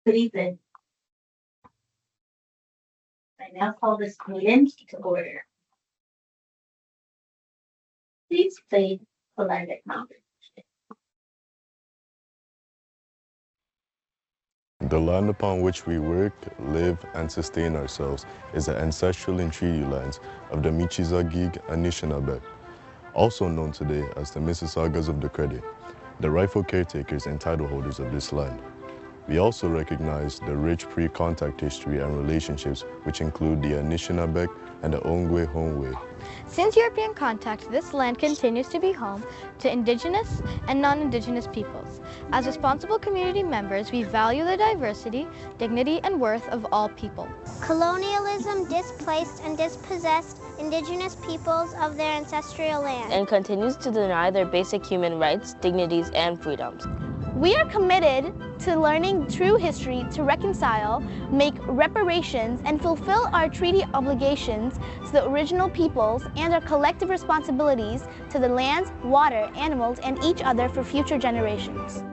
Good evening. I now call this meeting to order. Please play the land acknowledgement. The land upon which we work, live, and sustain ourselves is the ancestral and treaty lands of the Michizagig Anishinaabe, also known today as the Mississaugas of the Credit, the rightful caretakers and title holders of this land. We also recognize the rich pre-contact history and relationships which include the Anishinaabe and the Ongwe Hongwe. Since European contact, this land continues to be home to Indigenous and non-Indigenous peoples. As responsible community members, we value the diversity, dignity, and worth of all people. Colonialism displaced and dispossessed Indigenous peoples of their ancestral land and continues to deny their basic human rights, dignities, and freedoms. We are committed to learning true history to reconcile, make reparations, and fulfill our treaty obligations to the original peoples and our collective responsibilities to the lands, water, animals, and each other for future generations.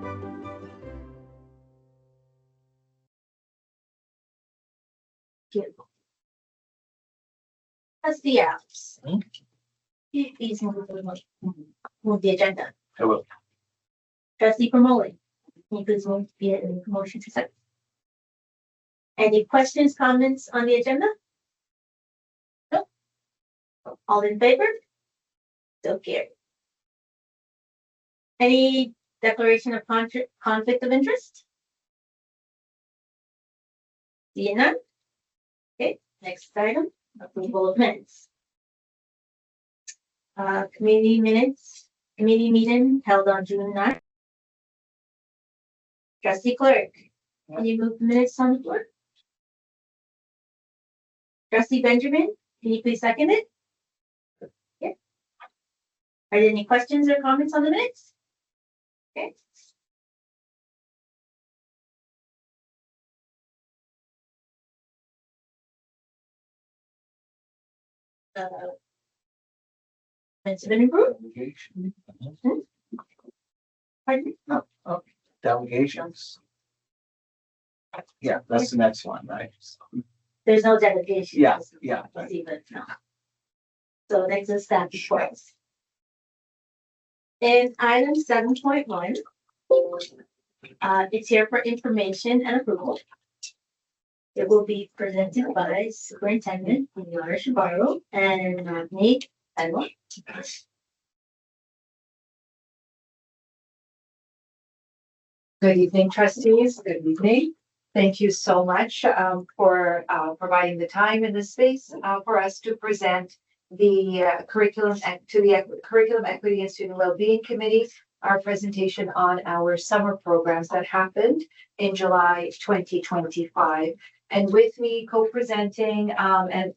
Trustee Adams. Please move the agenda. I will. Trustee Promoli, can you please move the motion to second? Any questions, comments on the agenda? No. All in favor? So carried. Any declaration of conflict of interest? Seeing none? Okay, next item, approval of minutes. Committee meeting held on June 9th. Trustee Clerk, can you move the minutes on the floor? Trustee Benjamin, can you please second it? Yeah. Are there any questions or comments on the minutes? Okay. Minutes have been approved. Delegation. Pardon? Oh, delegations. Yeah, that's the next one, right? There's no delegation. Yeah. No. So next is staff reports. In item 7.1, it's here for information and approval. It will be presented by Superintendent Yara Shibaro and Nate Edward. Good evening, trustees. Good evening. Thank you so much for providing the time and the space for us to present the curriculum equity and student well-being committee, our presentation on our summer programs that happened in July 2025. And with me co-presenting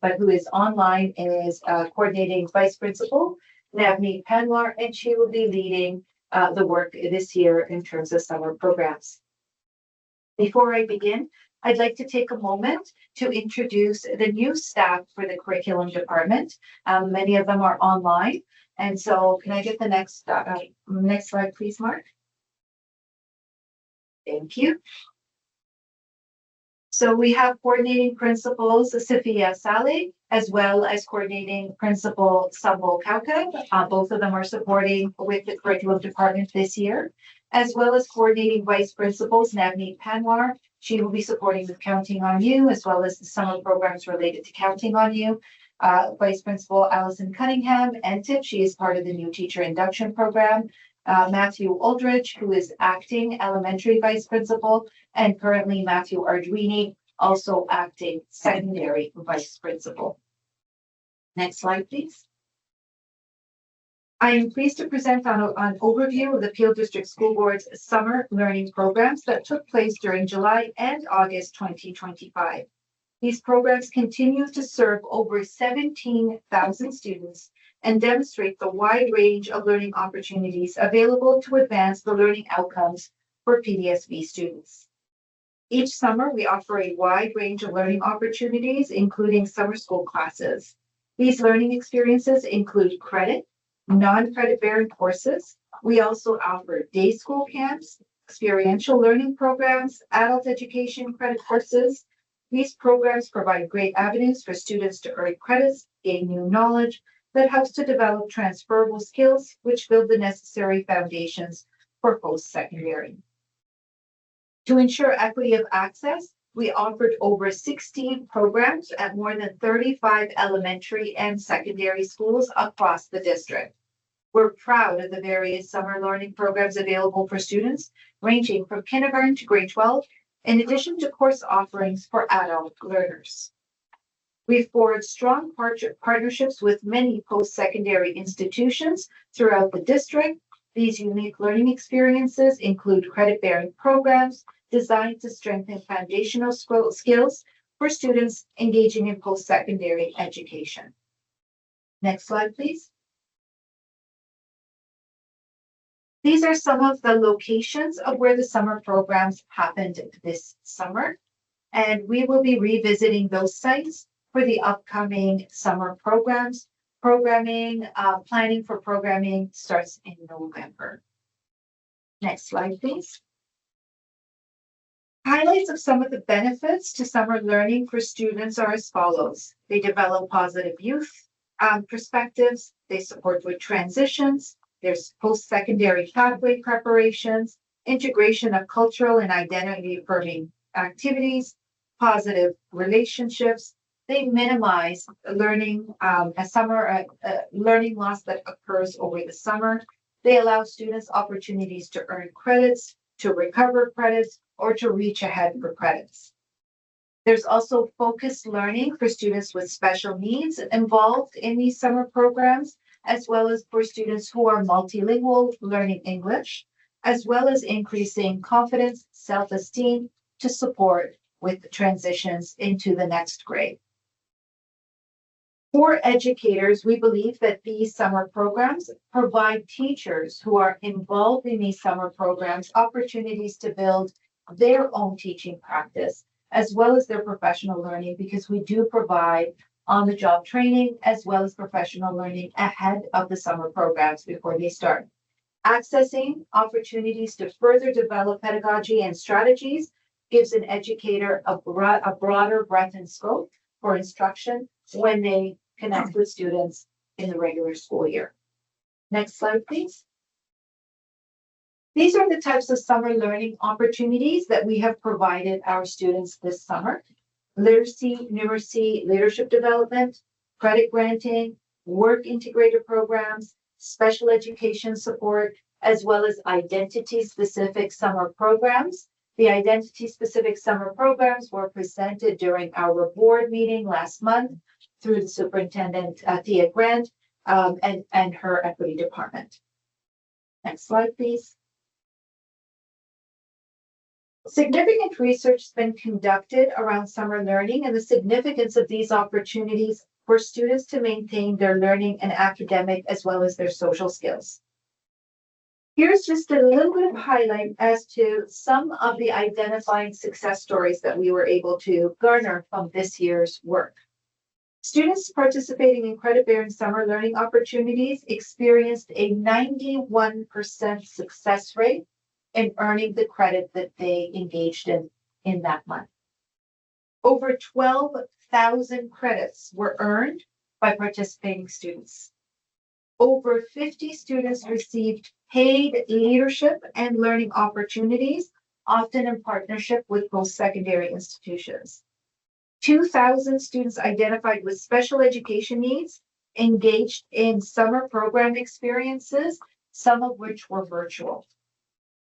but who is online is coordinating vice principal Navneet Panwar, and she will be leading the work this year in terms of summer programs. Before I begin, I'd like to take a moment to introduce the new staff for the curriculum department. Many of them are online. And so can I get the next slide, please, Mark? Thank you. So we have coordinating principals, Sophia Saleh, as well as coordinating principal Sambol Kauka. Both of them are supporting with the curriculum department this year, as well as coordinating vice principals, Navneet Panwar. She will be supporting with Counting on You, as well as the summer programs related to Counting on You. Vice Principal Allison Cunningham, NTIP, she is part of the new teacher induction program. Matthew Aldridge, who is acting elementary vice principal, and currently Matthew Arduini, also acting secondary vice principal. Next slide, please. I am pleased to present an overview of the Peel District School Board's summer learning programs that took place during July and August 2025. These programs continue to serve over 17,000 students and demonstrate the wide range of learning opportunities available to advance the learning outcomes for PDSB students. Each summer, we offer a wide range of learning opportunities, including summer school classes. These learning experiences include credit, non-credit bearing courses. We also offer day school camps, experiential learning programs, adult education credit courses. These programs provide great avenues for students to earn credits, gain new knowledge that helps to develop transferable skills, which build the necessary foundations for post-secondary. To ensure equity of access, we offered over 16 programs at more than 35 elementary and secondary schools across the district. We're proud of the various summer learning programs available for students, ranging from kindergarten to grade 12, in addition to course offerings for adult learners. We've forged strong partnerships with many post-secondary institutions throughout the district. These unique learning experiences include credit-bearing programs designed to strengthen foundational skills for students engaging in post-secondary education. Next slide, please. These are some of the locations of where the summer programs happened this summer, and we will be revisiting those sites for the upcoming summer programs. Planning for programming starts in November. Next slide, please. Highlights of some of the benefits to summer learning for students are as follows. They develop positive youth perspectives. They support with transitions. There's post-secondary pathway preparations, integration of cultural and identity-affirming activities, positive relationships. They minimize learning learning loss that occurs over the summer. They allow students opportunities to earn credits, to recover credits, or to reach ahead for credits. There's also focused learning for students with special needs involved in these summer programs, as well as for students who are multilingual learning English, as well as increasing confidence, self-esteem to support with transitions into the next grade. For educators, we believe that these summer programs provide teachers who are involved in these summer programs opportunities to build their own teaching practice, as well as their professional learning, because we do provide on-the-job training as well as professional learning ahead of the summer programs before they start. Accessing opportunities to further develop pedagogy and strategies gives an educator a broader breadth and scope for instruction when they connect with students in the regular school year. Next slide, please. These are the types of summer learning opportunities that we have provided our students this summer. Literacy, numeracy, leadership development, credit granting, work integrated programs, special education support, as well as identity-specific summer programs. The identity-specific summer programs were presented during our board meeting last month through the superintendent, Thea Grant, and her equity department. Next slide, please. Significant research has been conducted around summer learning and the significance of these opportunities for students to maintain their learning and academic as well as their social skills. Here's just a little bit of highlight as to some of the identifying success stories that we were able to garner from this year's work. Students participating in credit-bearing summer learning opportunities experienced a 91% success rate in earning the credit that they engaged in that month. Over 12,000 credits were earned by participating students. Over 50 students received paid leadership and learning opportunities, often in partnership with post-secondary institutions. 2,000 students identified with special education needs engaged in summer program experiences, some of which were virtual.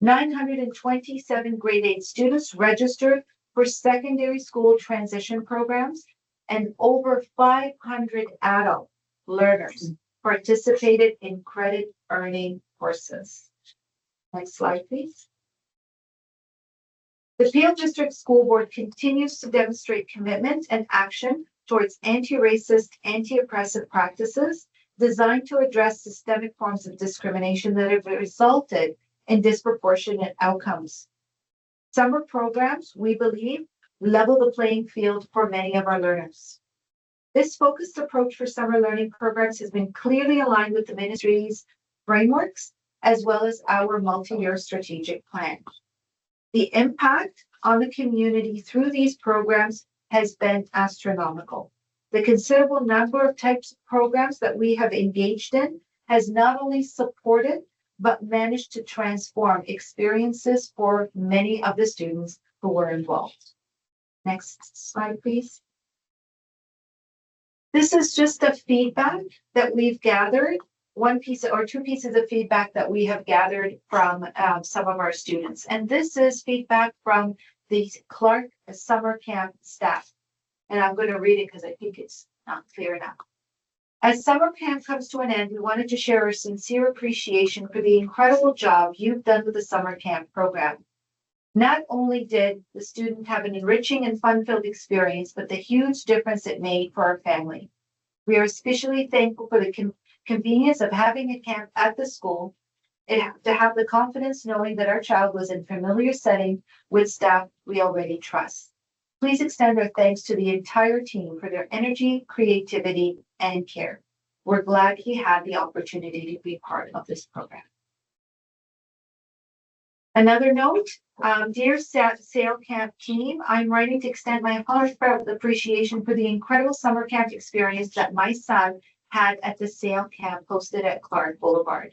927 grade 8 students registered for secondary school transition programs, and over 500 adult learners participated in credit earning courses. Next slide, please. The Peel District School Board continues to demonstrate commitment and action towards anti-racist, anti-oppressive practices designed to address systemic forms of discrimination that have resulted in disproportionate outcomes. Summer programs, we believe, level the playing field for many of our learners. This focused approach for summer learning programs has been clearly aligned with the ministry's frameworks as well as our multi-year strategic plan. The impact on the community through these programs has been astronomical. The considerable number of types of programs that we have engaged in has not only supported, but managed to transform experiences for many of the students who were involved. Next slide, please. This is just the feedback that we've gathered, one piece or two pieces of feedback that we have gathered from some of our students. And this is feedback from the Clark Summer Camp staff. And I'm going to read it because I think it's not clear enough. As summer camp comes to an end, we wanted to share our sincere appreciation for the incredible job you've done with the summer camp program. Not only did the student have an enriching and fun-filled experience, but the huge difference it made for our family. We are especially thankful for the convenience of having a camp at the school, to have the confidence knowing that our child was in a familiar setting with staff we already trust. Please extend our thanks to the entire team for their energy, creativity, and care. We're glad he had the opportunity to be part of this program. Another note, dear Sail Camp team, I'm writing to extend my heartfelt appreciation for the incredible summer camp experience that my son had at the Sail Camp hosted at Clark Boulevard.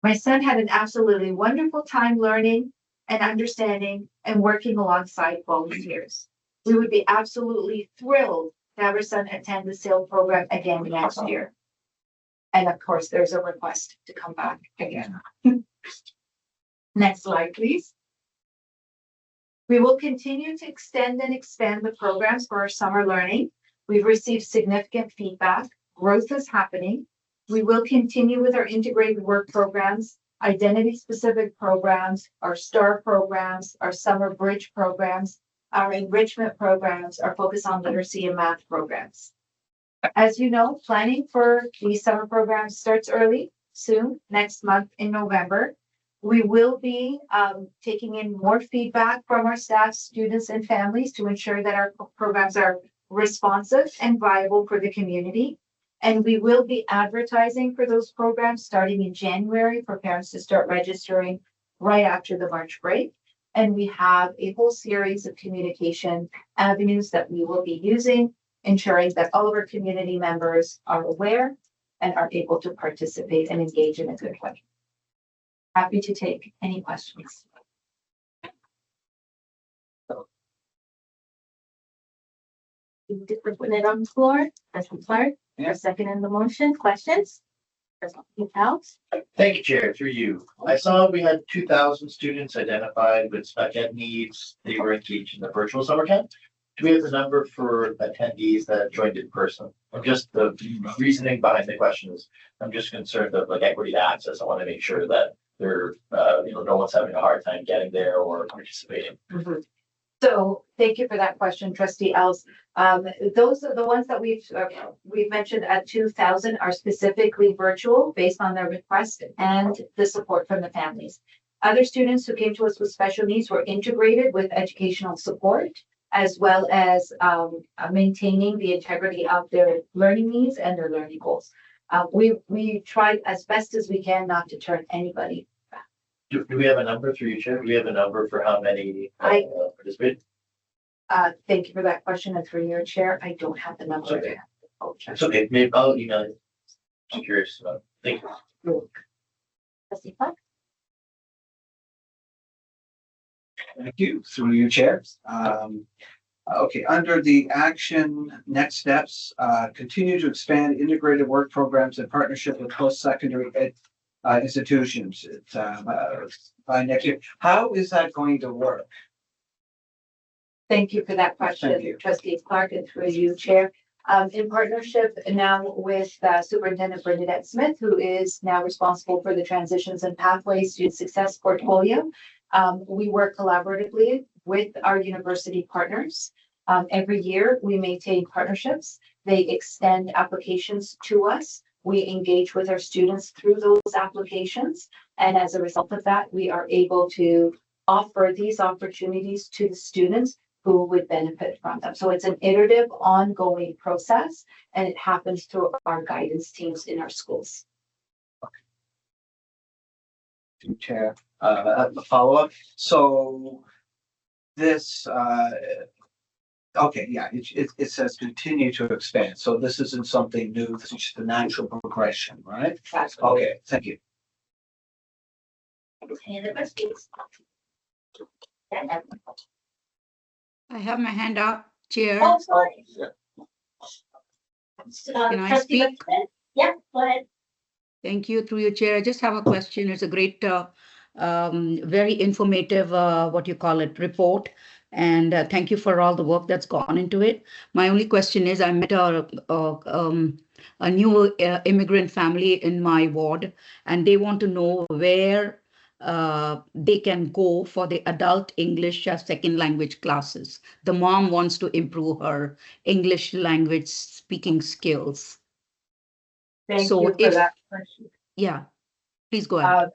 My son had an absolutely wonderful time learning and understanding and working alongside volunteers. We would be absolutely thrilled to have our son attend the SAIL program again next year. And of course, there's a request to come back again. Next slide, please. We will continue to extend and expand the programs for our summer learning. We've received significant feedback. Growth is happening. We will continue with our integrated work programs, identity-specific programs, our STAR programs, our summer bridge programs, our enrichment programs, our focus on literacy and math programs. As you know, planning for these summer programs starts early, soon, next month in November. We will be taking in more feedback from our staff, students, and families to ensure that our programs are responsive and viable for the community. And we will be advertising for those programs starting in January for parents to start registering right after the March break. And we have a whole series of communication avenues that we will be using, ensuring that all of our community members are aware and are able to participate and engage in a good way. Happy to take any questions. We're putting it on the floor. President Clark, your second in the motion. Questions? President House. Thank you, Chair. Through you. I saw we had 2,000 students identified with special ed needs. They were engaged in the virtual summer camp. Do we have the number for attendees that joined in person? And just the reasoning behind the question is, I'm just concerned of like equity to access. I want to make sure that they're, no one's having a hard time getting there or participating. Mm-hmm. So thank you for that question, Trustee Els. Those are the ones that we've mentioned at 2,000 are specifically virtual based on their request and the support from the families. Other students who came to us with special needs were integrated with educational support, as well as maintaining the integrity of their learning needs and their learning goals. We tried as best as we can not to turn anybody back. Do we have a number through you, Chair? Do we have a number for how many participated? Thank you for that question. And through your chair, I don't have the number. Okay. It's okay. Maybe I'll email it. I'm curious. Thank you. Trustee Clark. Thank you. Through you, Chair. Okay, under the action next steps, continue to expand integrated work programs in partnership with post-secondary institutions by next year. How is that going to work? Thank you for that Thank question, you. Trustee Clark, and through you, Chair. In partnership now with Superintendent Bernadette Smith, who is now responsible for the Transitions and Pathways Student Success portfolio. We work collaboratively with our university partners. Every year we maintain partnerships. They extend applications to us. We engage with our students through those applications. And as a result of that, we are able to offer these opportunities to the students who would benefit from them. So it's an iterative, ongoing process, and it happens through our guidance teams in our schools. through Chair, a follow-up. So this, okay, yeah, it says continue to expand. So this isn't something new. This is just a natural progression, right? That's Okay, thank you. Any other questions? Yeah. I have my hand up, Chair. Oh, sorry. Can I Trustee speak? Richardson? Yeah, go ahead. Thank you. Through your chair, I just have a question. It's a great, very informative, what you call it, report. And thank you for all the work that's gone into it. My only question is, I met a new immigrant family in my ward, and they want to know where they can go for the adult English as second language classes. The mom wants to improve her English language speaking skills. Thank So you for if- that question. Yeah, please go ahead.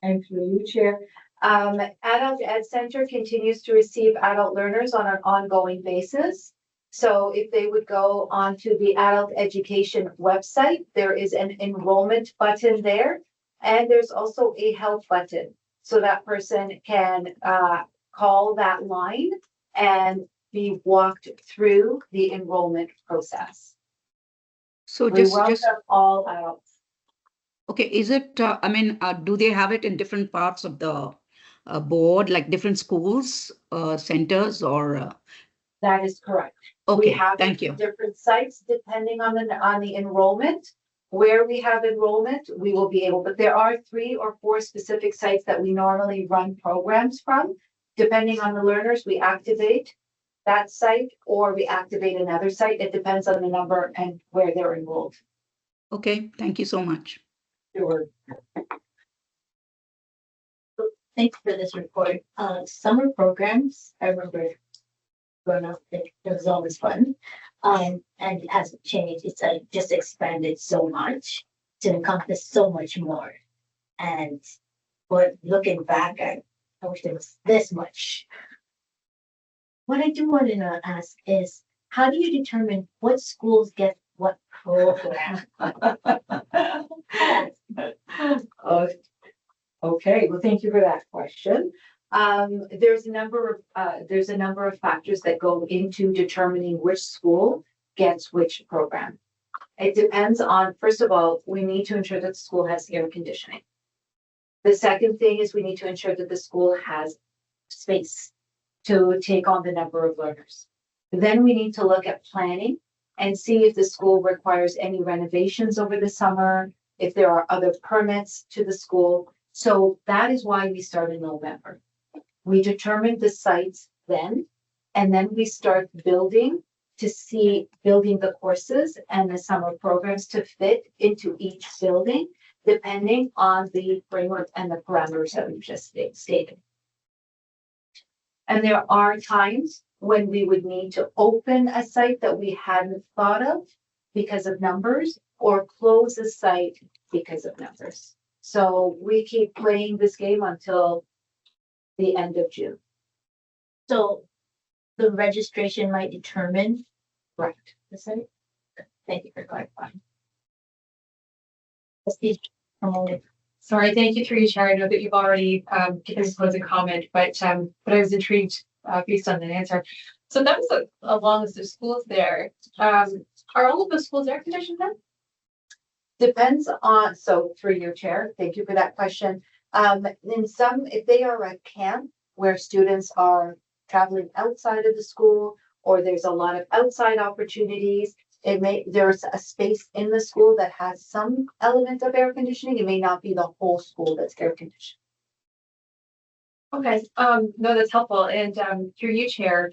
And through you, Chair. Adult Ed Center continues to receive adult learners on an ongoing basis. So if they would go onto the adult education website, there is an enrollment button there. And there's also a help button. So that person can call that line and be walked through the enrollment process. So We just welcome all adults. okay, is it, I mean, do they have it in different parts of the board, like different schools, centers, or? That is correct. We Okay, have thank you. different sites depending on the enrollment. Where we have enrollment, we will be able, but there are 3 or 4 specific sites that we normally run programs from. Depending on the learners, we activate that site or we activate another site. It depends on the number and where they're enrolled. Okay, thank you so much. Sure. Thanks for this report. Summer programs, I remember growing up, it was always fun. And it hasn't changed. It's just expanded so much to encompass so much more. And but looking back, I wish there was this much. What I do want to ask is, how do you determine what schools get what program? Okay, well, thank you for that question. There's a number of factors that go into determining which school gets which program. It depends on, first of all, we need to ensure that the school has air conditioning. The second thing is we need to ensure that the school has space to take on the number of learners. Then we need to look at planning and see if the school requires any renovations over the summer, if there are other permits to the school. So that is why we start in November. We determine the sites then, and then we start building the courses and the summer programs to fit into each building, depending on the framework and the parameters that we've just stated. And there are times when we would need to open a site that we hadn't thought of because of numbers, or close a site because of numbers. So we keep playing this game until the end of June. So the registration might determine Right. the site. Thank you for clarifying. Trustee Promoli. Sorry, thank you through your chair. I know that you've already given a closing comment, but I was intrigued based on the answer. So that was a long list of schools there. Are all of the schools air conditioned then? Depends on, so through your chair, thank you for that question. In some, if they are at camp where students are traveling outside of the school, or there's a lot of outside opportunities, there's a space in the school that has some element of air conditioning. It may not be the whole school that's air conditioned. Okay, no, that's helpful. And through you, chair,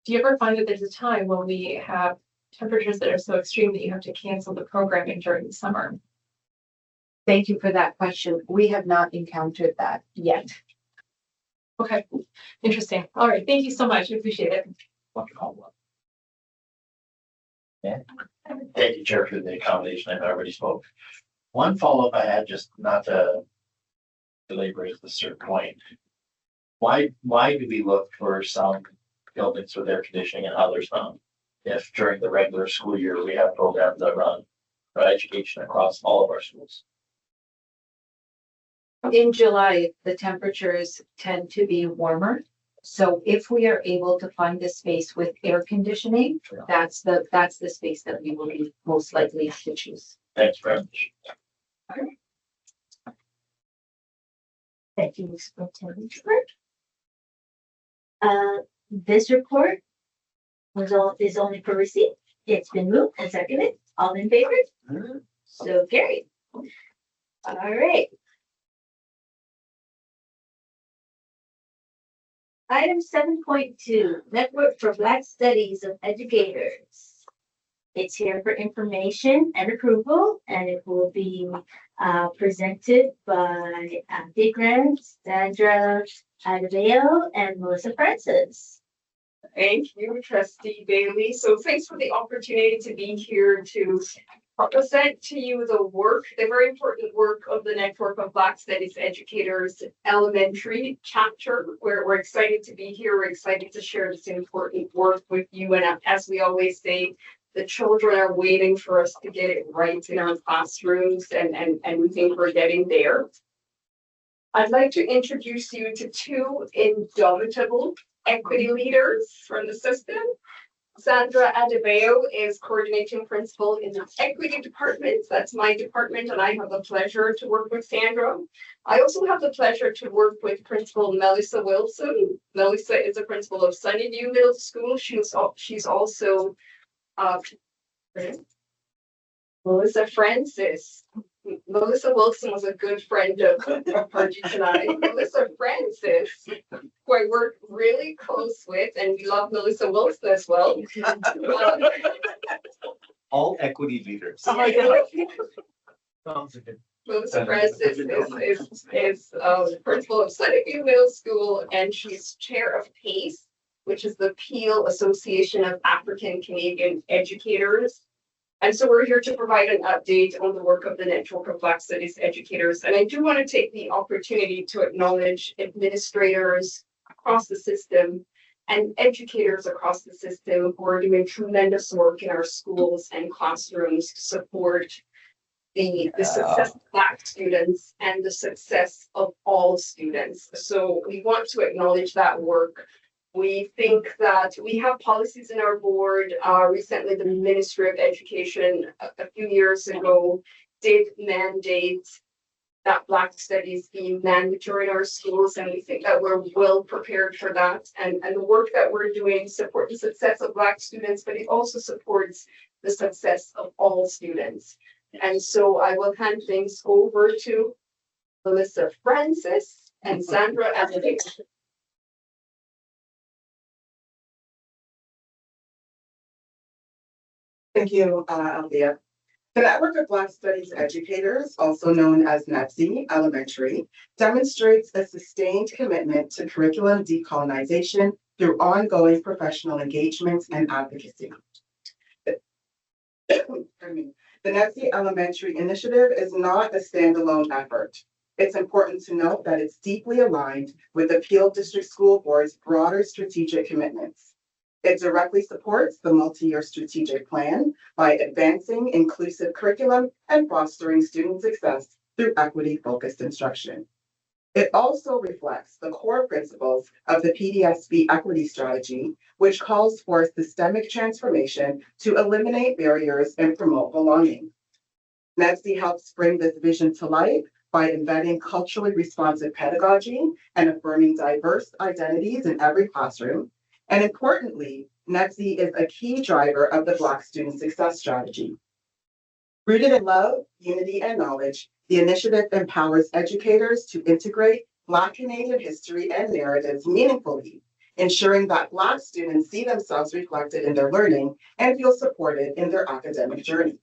do you ever find that there's a time when we have temperatures that are so extreme that you have to cancel the programming during the summer? Thank you for that question. We have not encountered that yet. Okay, interesting. All right, thank you so much. I appreciate it. Yeah. Thank you, Chair, for the accommodation. I've already spoke. One follow-up I had, just not to belabor at a certain point. Why do we look for some buildings with air conditioning and others not? If during the regular school year we have programs that run for education across all of our schools. In July, the temperatures tend to be warmer. So if we are able to find a space with air conditioning, that's the space that we will be most likely to choose. Thanks very much. Thank you, Superintendent Schubert. This report is only for receipt. It's been moved and seconded. All in favor? So carried. All right. Item 7.2, Network for Black Studies of Educators. It's here for information and approval, and it will be presented by Auntie Grant, Sandra Adebayo, and Melissa Francis. Thank you, Trustee Bailey. So thanks for the opportunity to be here to present to you the very important work of the Network of Black Studies Educators Elementary chapter. We're excited to be here. We're excited to share this important work with you. And as we always say, the children are waiting for us to get it right in our classrooms, and we think we're getting there. I'd like to introduce you to two indomitable equity leaders from the system. Sandra Adebayo is coordinating principal in the equity department. That's my department, and I have the pleasure to work with Sandra. I also have the pleasure to work with Principal Melissa Wilson. Melissa is a principal of Sunnyview Middle School. She's also Melissa Francis. Melissa Wilson was a good friend of Harjeet and I. Melissa Francis, who I work really close with, and we love Melissa Wilson as well. All equity leaders. Oh my God. Sounds good. Melissa Francis is principal of Sunnyview Middle School, and she's chair of PACE, which is the Peel Association of African Canadian Educators. And so we're here to provide an update on the work of the Network of Black Studies Educators. And I do want to take the opportunity to acknowledge administrators across the system and educators across the system who are doing tremendous work in our schools and classrooms to support the success of Black students and the success of all students. So we want to acknowledge that work. We think that we have policies in our board. Recently, the Ministry of Education a few years ago did mandate that Black studies be mandatory in our schools, and we think that we're well prepared for that. And the work that we're doing supports the success of Black students, but it also supports the success of all students. And so I will hand things over to Melissa Francis and Sandra Adebayo. Thank you, Althea. The Network of Black Studies Educators, also known as NEBSE Elementary, demonstrates a sustained commitment to curriculum decolonization through ongoing professional engagements and advocacy. The NEBSE Elementary Initiative is not a standalone effort. It's important to note that it's deeply aligned with the Peel District School Board's broader strategic commitments. It directly supports the multi-year strategic plan by advancing inclusive curriculum and fostering student success through equity-focused instruction. It also reflects the core principles of the PDSB equity strategy, which calls for systemic transformation to eliminate barriers and promote belonging. NEBSE helps bring this vision to life by embedding culturally responsive pedagogy and affirming diverse identities in every classroom. And importantly, NEBSE is a key driver of the Black student success strategy. Rooted in love, unity, and knowledge, the initiative empowers educators to integrate Black Canadian history and narratives meaningfully, ensuring that Black students see themselves reflected in their learning and feel supported in their academic journey.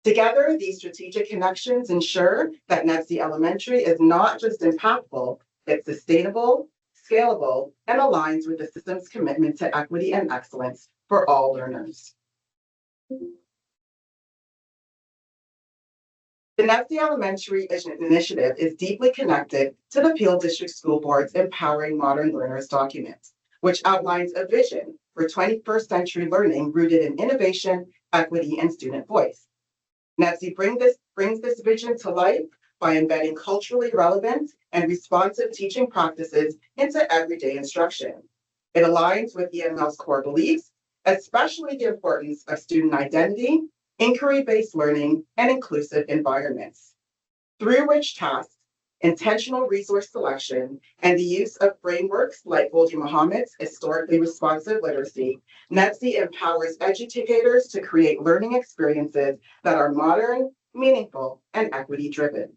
Together, these strategic connections ensure that NEBSE Elementary is not just impactful, it's sustainable, scalable, and aligns with the system's commitment to equity and excellence for all learners. The NEBSE Elementary Initiative is deeply connected to the Peel District School Board's Empowering Modern Learners document, which outlines a vision for 21st century learning rooted in innovation, equity, and student voice. NEBSE brings this vision to life by embedding culturally relevant and responsive teaching practices into everyday instruction. It aligns with EML's core beliefs, especially the importance of student identity, inquiry-based learning, and inclusive environments. Through rich tasks, intentional resource selection, and the use of frameworks like Goldie Muhammad's historically responsive literacy, NEPSI empowers educators to create learning experiences that are modern, meaningful, and equity-driven.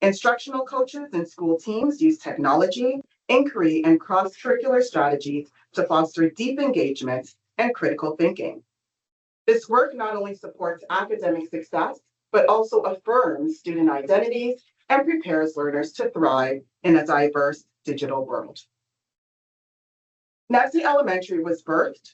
Instructional coaches and school teams use technology, inquiry, and cross-curricular strategies to foster deep engagement and critical thinking. This work not only supports academic success, but also affirms student identities and prepares learners to thrive in a diverse digital world. NEPSI Elementary was birthed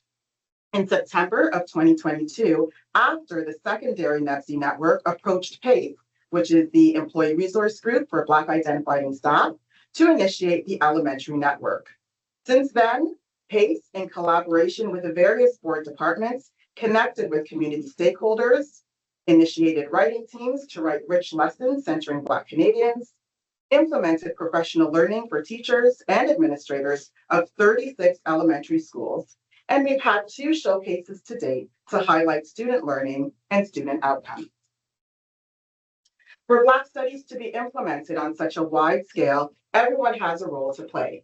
in September of 2022 after the secondary NEPSI network approached PACE, which is the Employee Resource Group for Black Identifying Staff, to initiate the elementary network. Since then, PACE, in collaboration with the various board departments, connected with community stakeholders, initiated writing teams to write rich lessons centering Black Canadians, implemented professional learning for teachers and administrators of 36 elementary schools, and we've had 2 showcases to date to highlight student learning and student outcomes. For Black studies to be implemented on such a wide scale, everyone has a role to play.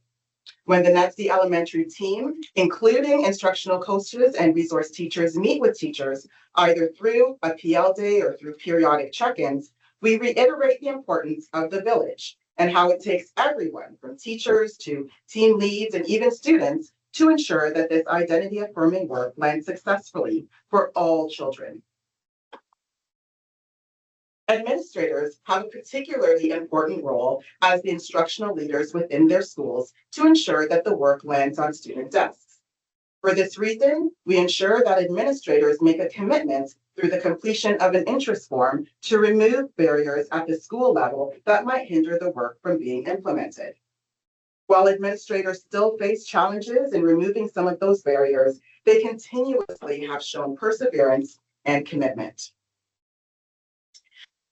When the NEPSI elementary team, including instructional coaches and resource teachers, meet with teachers, either through a PL day or through periodic check-ins, we reiterate the importance of the village and how it takes everyone from teachers to team leads and even students to ensure that this identity-affirming work lands successfully for all children. Administrators have a particularly important role as the instructional leaders within their schools to ensure that the work lands on student desks. For this reason, we ensure that administrators make a commitment through the completion of an interest form to remove barriers at the school level that might hinder the work from being implemented. While administrators still face challenges in removing some of those barriers, they continuously have shown perseverance and commitment.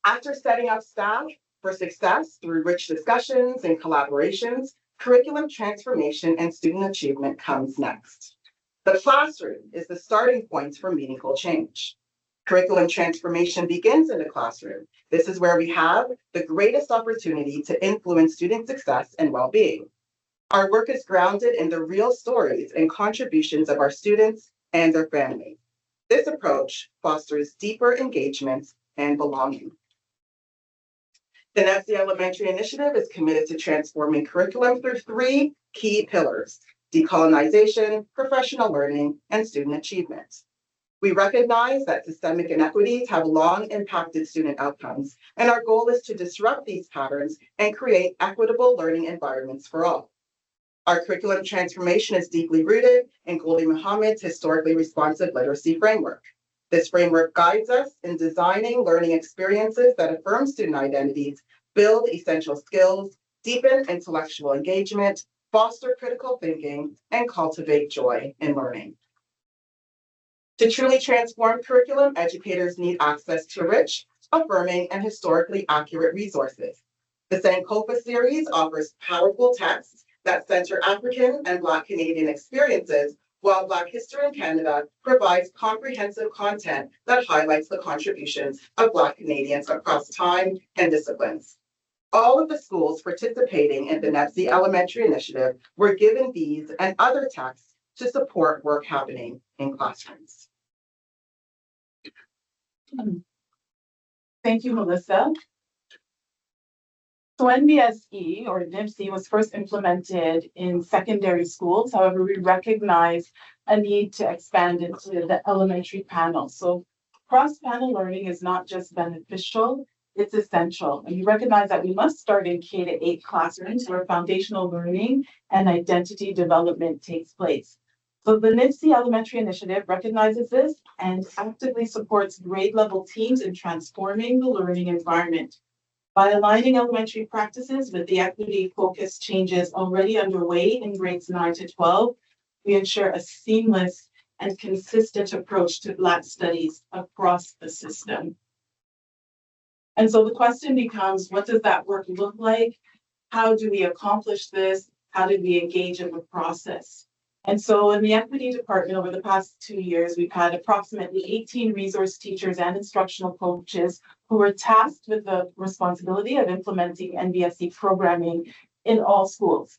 After setting up staff for success through rich discussions and collaborations, curriculum transformation and student achievement comes next. The classroom is the starting point for meaningful change. Curriculum transformation begins in the classroom. This is where we have the greatest opportunity to influence student success and well-being. Our work is grounded in the real stories and contributions of our students and their families. This approach fosters deeper engagement and belonging. The NEPSI Elementary Initiative is committed to transforming curriculum through 3 key pillars: decolonization, professional learning, and student achievement. We recognize that systemic inequities have long impacted student outcomes, and our goal is to disrupt these patterns and create equitable learning environments for all. Our curriculum transformation is deeply rooted in Goldie Muhammad's historically responsive literacy framework. This framework guides us in designing learning experiences that affirm student identities, build essential skills, deepen intellectual engagement, foster critical thinking, and cultivate joy in learning. To truly transform curriculum, educators need access to rich, affirming, and historically accurate resources. The Sankofa series offers powerful texts that center African and Black Canadian experiences, while Black History in Canada provides comprehensive content that highlights the contributions of Black Canadians across time and disciplines. All of the schools participating in the NEPSI Elementary Initiative were given these and other texts to support work happening in classrooms. Thank you, Melissa. So NBSE or NIPSE was first implemented in secondary schools. However, we recognize a need to expand into the elementary panel. So cross-panel learning is not just beneficial, it's essential. And we recognize that we must start in K-8 classrooms where foundational learning and identity development takes place. So the NIPSE Elementary Initiative recognizes this and actively supports grade level teams in transforming the learning environment. By aligning elementary practices with the equity-focused changes already underway in grades 9 to 12, we ensure a seamless and consistent approach to Black studies across the system. And so the question becomes, what does that work look like? How do we accomplish this? How did we engage in the process? And so in the equity department over the past 2 years, we've had approximately 18 resource teachers and instructional coaches who were tasked with the responsibility of implementing NBSE programming in all schools.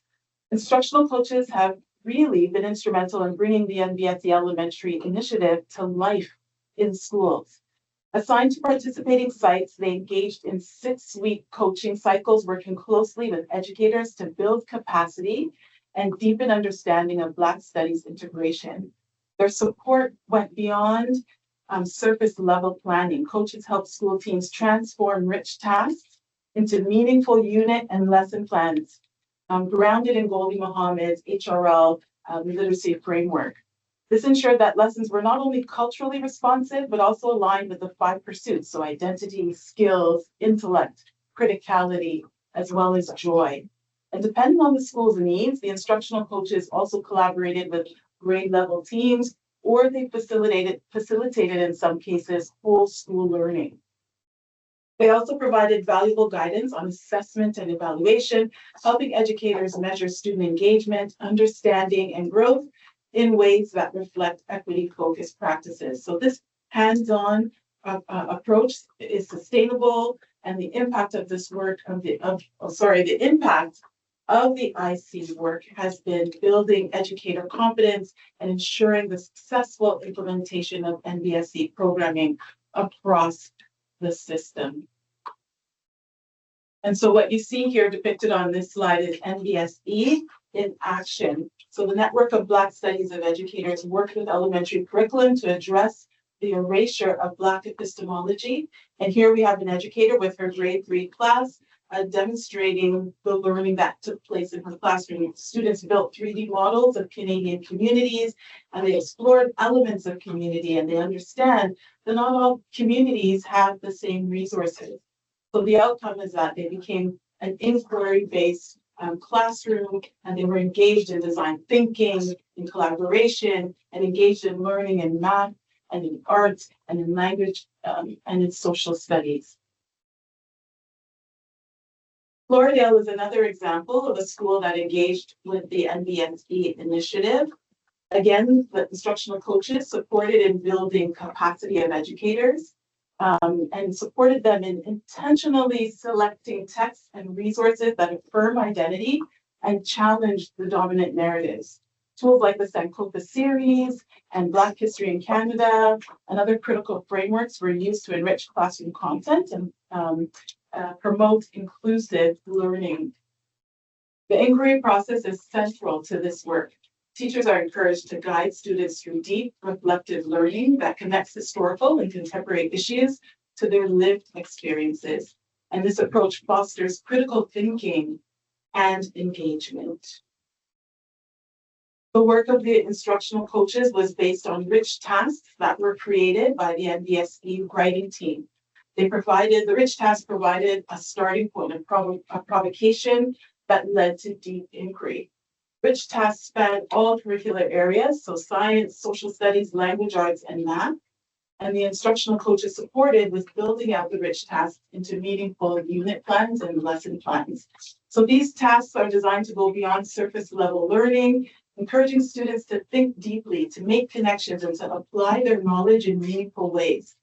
Instructional coaches have really been instrumental in bringing the NBSE Elementary Initiative to life in schools. Assigned to participating sites, they engaged in 6-week coaching cycles, working closely with educators to build capacity and deepen understanding of Black studies integration. Their support went beyond surface level planning. Coaches helped school teams transform rich tasks into meaningful unit and lesson plans, grounded in Goldie Mohammed's HRL literacy framework. This ensured that lessons were not only culturally responsive, but also aligned with the 5 pursuits, so identity, skills, intellect, criticality, as well as joy. And depending on the school's needs, the instructional coaches also collaborated with grade level teams, or they facilitated in some cases whole school learning. They also provided valuable guidance on assessment and evaluation, helping educators measure student engagement, understanding, and growth in ways that reflect equity-focused practices. So this hands-on approach is sustainable, and the impact of this work the impact of the IC work has been building educator confidence and ensuring the successful implementation of NBSE programming across the system. And so what you see here depicted on this slide is NBSE in action. So the network of Black studies of educators worked with elementary curriculum to address the erasure of Black epistemology. And here we have an educator with her grade 3 class demonstrating the learning that took place in her classroom. Students built 3D models of Canadian communities, and they explored elements of community, and they understand that not all communities have the same resources. So the outcome is that they became an inquiry-based classroom, and they were engaged in design thinking, in collaboration, and engaged in learning in math, and in arts, and in language, and in social studies. Floridale is another example of a school that engaged with the NBSE initiative. Again, the instructional coaches supported in building capacity of educators and supported them in intentionally selecting texts and resources that affirm identity and challenge the dominant narratives. Tools like the Sankofa series and Black History in Canada and other critical frameworks were used to enrich classroom content and promote inclusive learning. The inquiry process is central to this work. Teachers are encouraged to guide students through deep, reflective learning that connects historical and contemporary issues to their lived experiences. And this approach fosters critical thinking and engagement. The work of the instructional coaches was based on rich tasks that were created by the NBSE writing team. The rich tasks provided a starting point, a provocation that led to deep inquiry. Rich tasks span all curricular areas, so science, social studies, language arts, and math. And the instructional coaches supported with building out the rich tasks into meaningful unit plans and lesson plans. So these tasks are designed to go beyond surface level learning, encouraging students to think deeply, to make connections, and to apply their knowledge in meaningful ways.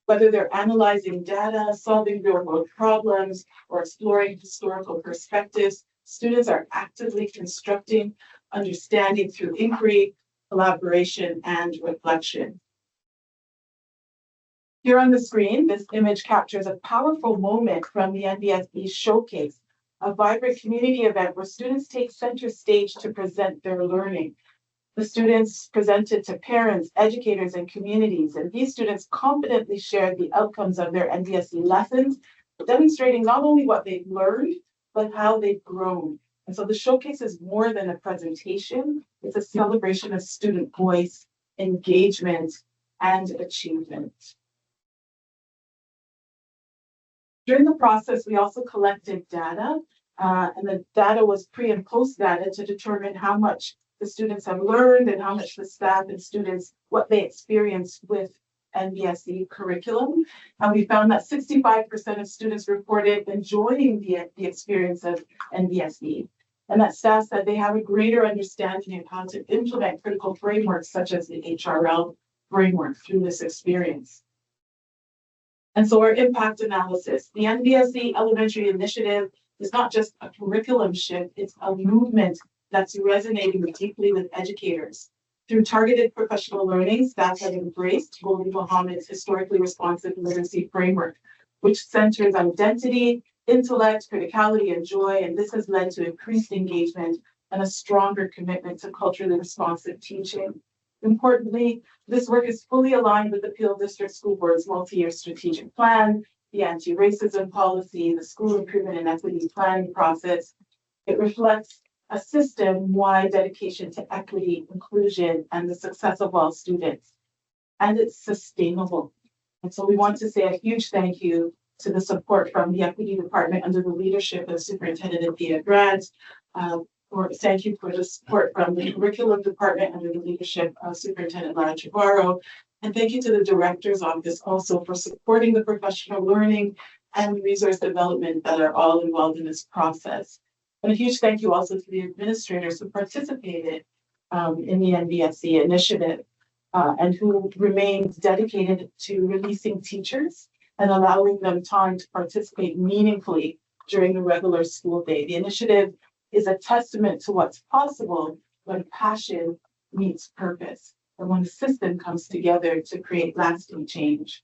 Whether they're analyzing data, solving real-world problems, or exploring historical perspectives, students are actively constructing understanding through inquiry, collaboration, and reflection. Here on the screen, this image captures a powerful moment from the NBSE Showcase, a vibrant community event where students take center stage to present their learning. The students presented to parents, educators, and communities, and these students confidently shared the outcomes of their NBSE lessons, demonstrating not only what they've learned, but how they've grown. And so the showcase is more than a presentation, it's a celebration of student voice, engagement, and achievement. During the process, we also collected data, and the data was pre and post data to determine how much the students have learned and how much the staff and students, what they experienced with NBSE curriculum. And we found that 65% of students reported enjoying the experience of NBSE. And that staff said they have a greater understanding of how to implement critical frameworks such as the HRL framework through this experience. And so our impact analysis, the NBSE Elementary Initiative is not just a curriculum shift, it's a movement that's resonating deeply with educators. Through targeted professional learning, staff have embraced Goldie Mohammed's historically responsive literacy framework, which centers identity, intellect, criticality, and joy, and this has led to increased engagement and a stronger commitment to culturally responsive teaching. Importantly, this work is fully aligned with the Peel District School Board's multi-year strategic plan, the anti-racism policy, the school improvement and equity planning process. It reflects a system-wide dedication to equity, inclusion, and the success of all students. And it's sustainable. And so we want to say a huge thank you to the support from the Equity Department under the leadership of Superintendent Anthea Grant, or thank you for the support from the Curriculum Department under the leadership of Superintendent Lara Chavarro, and thank you to the Director's Office also for supporting the professional learning and resource development that are all involved in this process. And a huge thank you also to the administrators who participated in the NBSE initiative and who remained dedicated to releasing teachers and allowing them time to participate meaningfully during the regular school day. The initiative is a testament to what's possible when passion meets purpose and when the system comes together to create lasting change.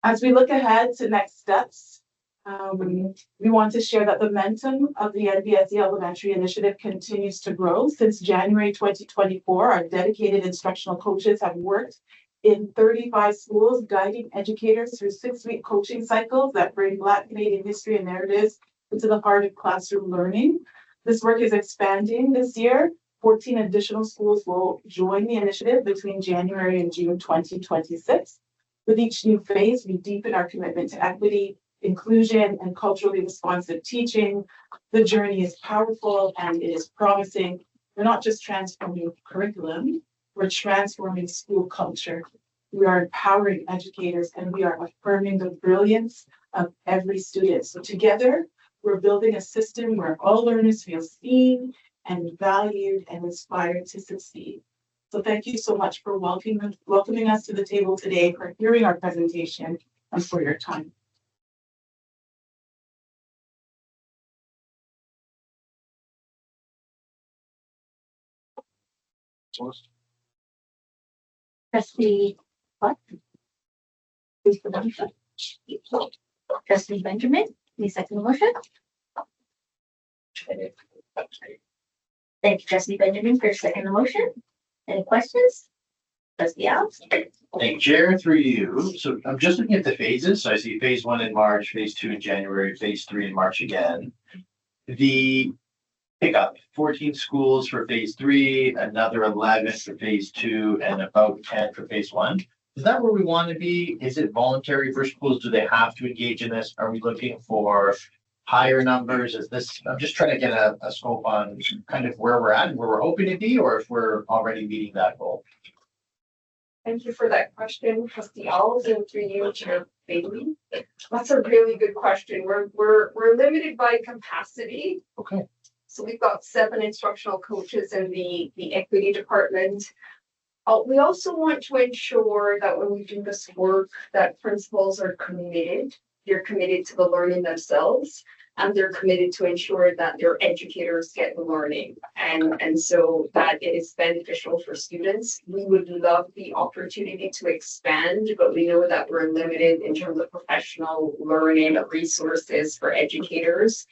As we look ahead to next steps, we want to share that the momentum of the NBSE Elementary Initiative continues to grow. Since January 2024, our dedicated instructional coaches have worked in 35 schools, guiding educators through 6-week coaching cycles that bring Black Canadian history and narratives into the heart of classroom learning. This work is expanding this year. 14 additional schools will join the initiative between January and June 2026. With each new phase, we deepen our commitment to equity, inclusion, and culturally responsive teaching. The journey is powerful and it is promising. We're not just transforming curriculum, we're transforming school culture. We are empowering educators and we are affirming the brilliance of every student. So together, we're building a system where all learners feel seen and valued and inspired to succeed. So thank you so much for welcoming us to the table today, for hearing our presentation, and for your time. Trustee what? Please put on your foot. Trustee Benjamin, please second the motion. Thank you, Trustee Benjamin, for second the motion. Any questions? Trustee Alves? Thank you, Chair, through you. So I'm just looking at the phases. So I see phase 1 in March, phase 2 in January, phase 3 in March again. The pickup, 14 schools for phase 3, another 11 for phase 2, and about 10 for phase 1. Is that where we want to be? Is it voluntary for schools? Do they have to engage in this? Are we looking for higher numbers? Is this, I'm just trying to get a scope on kind of where we're at and where we're hoping to be, or if we're already meeting that goal. Thank you for that question, Trustee Alves, and through you, Chair Bailey. That's a really good question. We're limited by capacity. Okay. So we've got 7 instructional coaches in the equity department. We also want to ensure that when we do this work, that principals are committed. They're committed to the learning themselves, and they're committed to ensure that their educators get the learning, and so that it is beneficial for students. We would love the opportunity to expand, but we know that we're limited in terms of professional learning resources for educators.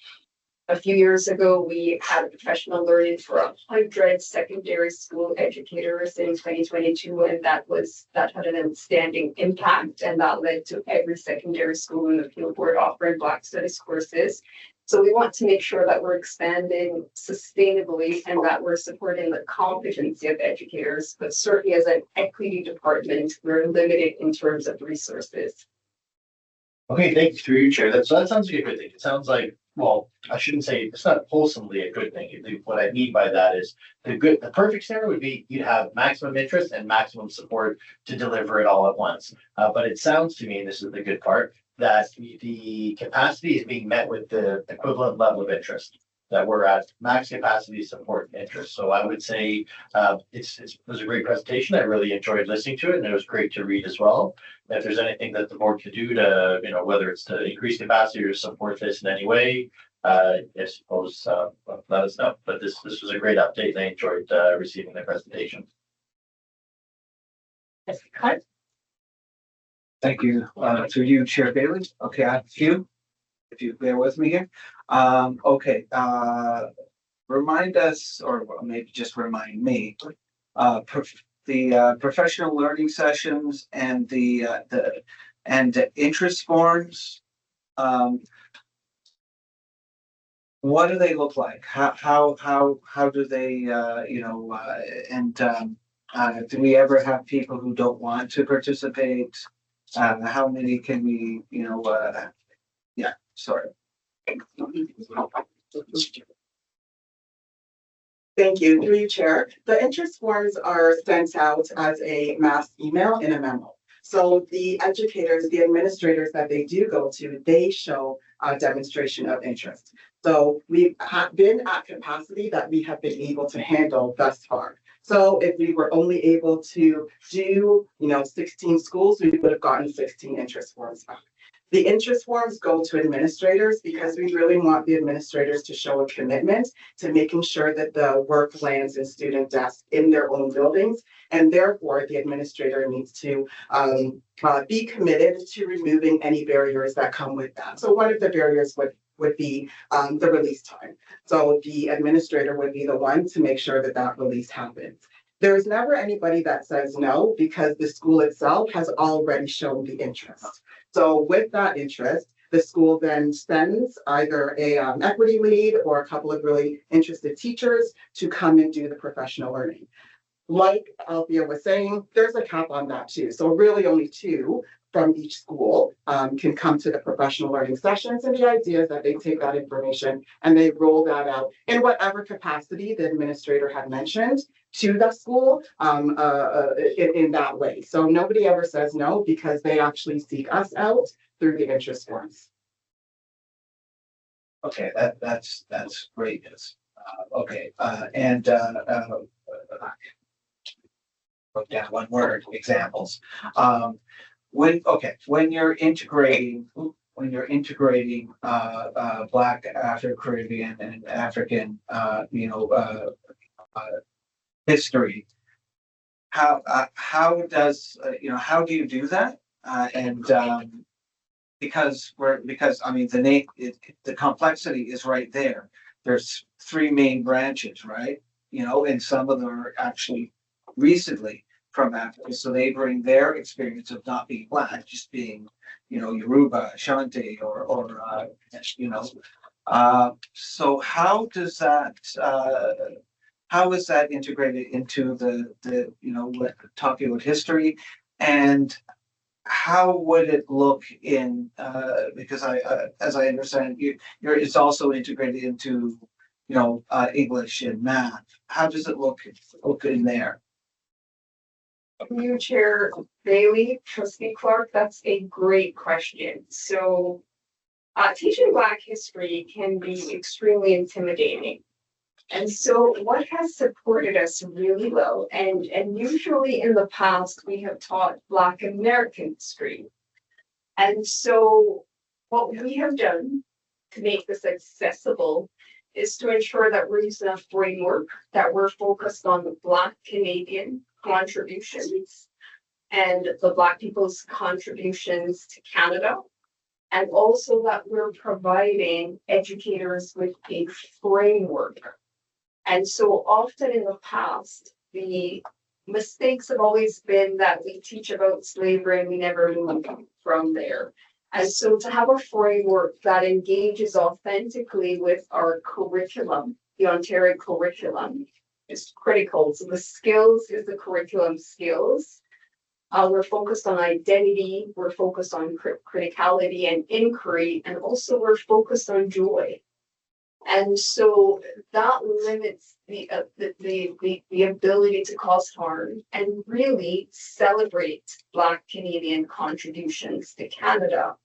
A few years ago, we had professional learning for 100 secondary school educators in 2022, and that had an outstanding impact, and that led to every secondary school in the Peel Board offering Black Studies courses. So we want to make sure that we're expanding sustainably and that we're supporting the competency of educators, but certainly as an equity department, we're limited in terms of resources. Okay, thank you, through you, Chair. That sounds like a good thing. It sounds like well, I shouldn't say it's not wholesomely a good thing. What I mean by that is the perfect scenario would be you'd have maximum interest and maximum support to deliver it all at once. But it sounds to me, and this is the good part, that the capacity is being met with the equivalent level of interest, that we're at max capacity support and interest. So I would say it was a great presentation. I really enjoyed listening to it, and it was great to read as well. If there's anything that the board could do to, whether it's to increase capacity or support this in any way, I suppose let us know. But this was a great update, and I enjoyed receiving the presentation. Thank you to you, Chair Bailey. Okay, I have a few, if you bear with me here. Okay, remind us, or maybe just remind me, the professional learning sessions and the interest forms. What do they look like? How do they do we ever have people who don't want to participate? How many can we, yeah, sorry. Thank you, through you, Chair. The interest forms are sent out as a mass email in a memo. So the educators, the administrators that they do go to, they show a demonstration of interest. So we've been at capacity that we have been able to handle thus far. So if we were only able to do, 16 schools, we would have gotten 16 interest forms back. The interest forms go to administrators because we really want the administrators to show a commitment to making sure that the work lands in student desks in their own buildings. And therefore, the administrator needs to be committed to removing any barriers that come with that. So one of the barriers would be the release time. So the administrator would be the one to make sure that that release happens. There's never anybody that says no because the school itself has already shown the interest. So with that interest, the school then sends either a equity lead or a couple of really interested teachers to come and do the professional learning. Like Althea was saying, there's a cap on that too. So really only 2 from each school can come to the professional learning sessions. And the idea is that they take that information and they roll that out in whatever capacity the administrator had mentioned to the school in that way. So nobody ever says no because they actually seek us out through the interest forms. Okay, that's great. Okay, wrote down one word, examples. When you're integrating Black, Afro-Caribbean, and African, history, how do you do that? Because the complexity is right there. There's 3 main branches, right? And some of them are actually recently from Africa, so they bring their experience of not being Black, just being, Yoruba, Ashanti, or so how does that? How is that integrated into the talking about history, and how would it look in because as I understand it's also integrated into English and math. How does it look in there? You, Chair Bailey, Trustee Clark, that's a great question. So teaching Black history can be extremely intimidating. And so what has supported us really well, and usually in the past, we have taught Black American history. And so what we have done to make this accessible is to ensure that we're using a framework that we're focused on the Black Canadian contributions and the Black people's contributions to Canada. And also that we're providing educators with a framework. And so often in the past, the mistakes have always been that we teach about slavery and we never move from there. And so to have a framework that engages authentically with our curriculum, the Ontario curriculum, is critical. So the skills is the curriculum skills. We're focused on identity, we're focused on criticality and inquiry, and also we're focused on joy. And so that limits the ability to cause harm and really celebrate Black Canadian contributions to Canada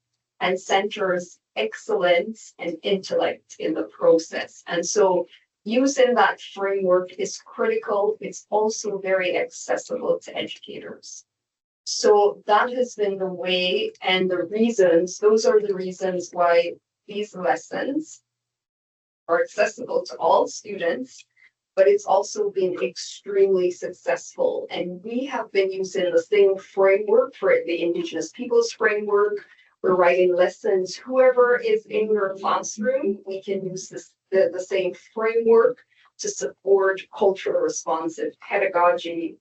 and centers excellence and intellect in the process. And so using that framework is critical. It's also very accessible to educators. So that has been the way and the reasons, those are the reasons why these lessons are accessible to all students, but it's also been extremely successful. And we have been using the same framework for the Indigenous Peoples framework. We're writing lessons. Whoever is in your classroom, we can use the same framework to support cultural responsive pedagogy,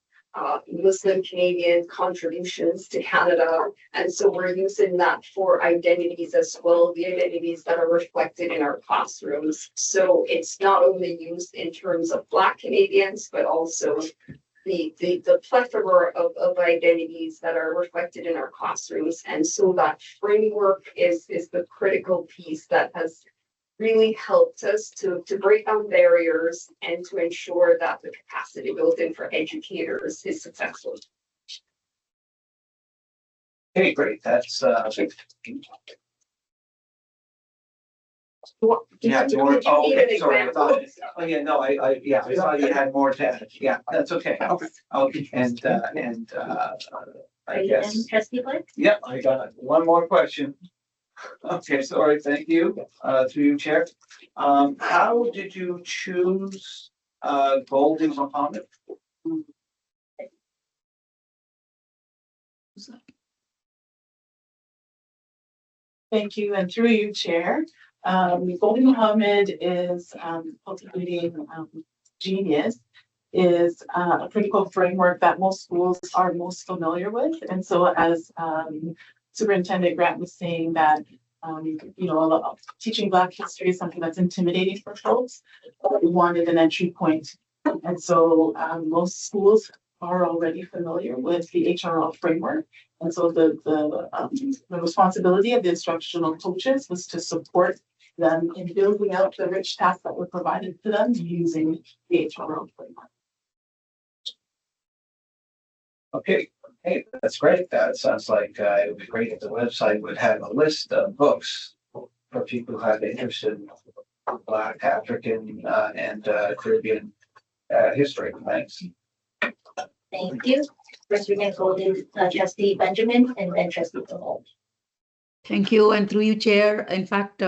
Muslim Canadian contributions to Canada. And so we're using that for identities as well, the identities that are reflected in our classrooms. So it's not only used in terms of Black Canadians, but also the plethora of identities that are reflected in our classrooms. And so that framework is the critical piece that has really helped us to break down barriers and to ensure that the capacity building for educators is successful. Okay, great. That's yeah. Do you want? Oh, okay. Sorry. I thought. Oh yeah. No. I thought you had more to add. Yeah. That's okay. Okay. And I guess. Trustee Blake? Yep. I got one more question. Okay, sorry, thank you, through you, Chair. How did you choose, Goldie Muhammad? Thank you, and through you, Chair. Goldie Muhammad is cultivating genius is a critical framework that most schools are most familiar with. And so as Superintendent Grant was saying that, teaching Black history is something that's intimidating for folks. We wanted an entry point. And so most schools are already familiar with the HRL framework. And so the responsibility of the instructional coaches was to support them in building out the rich tasks that were provided to them using the HRL framework. Okay, hey, that's great. That sounds like it would be great if the website would have a list of books for people who have interest in Black, African, and Caribbean history. Thanks. Thank you. First, we're going to go to Trustee Benjamin and then Trustee Paul. Thank you. And through you, Chair. In fact,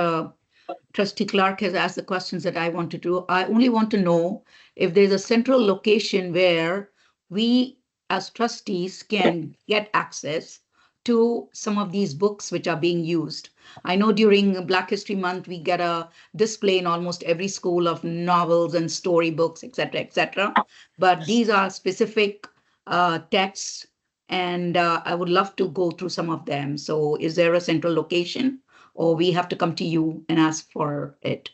Trustee Clark has asked the questions that I want to do. I only want to know if there's a central location where we as trustees can get access to some of these books which are being used. I know during Black History Month, we get a display in almost every school of novels and storybooks, etc., etc. But these are specific texts, and I would love to go through some of them. So is there a central location, or we have to come to you and ask for it?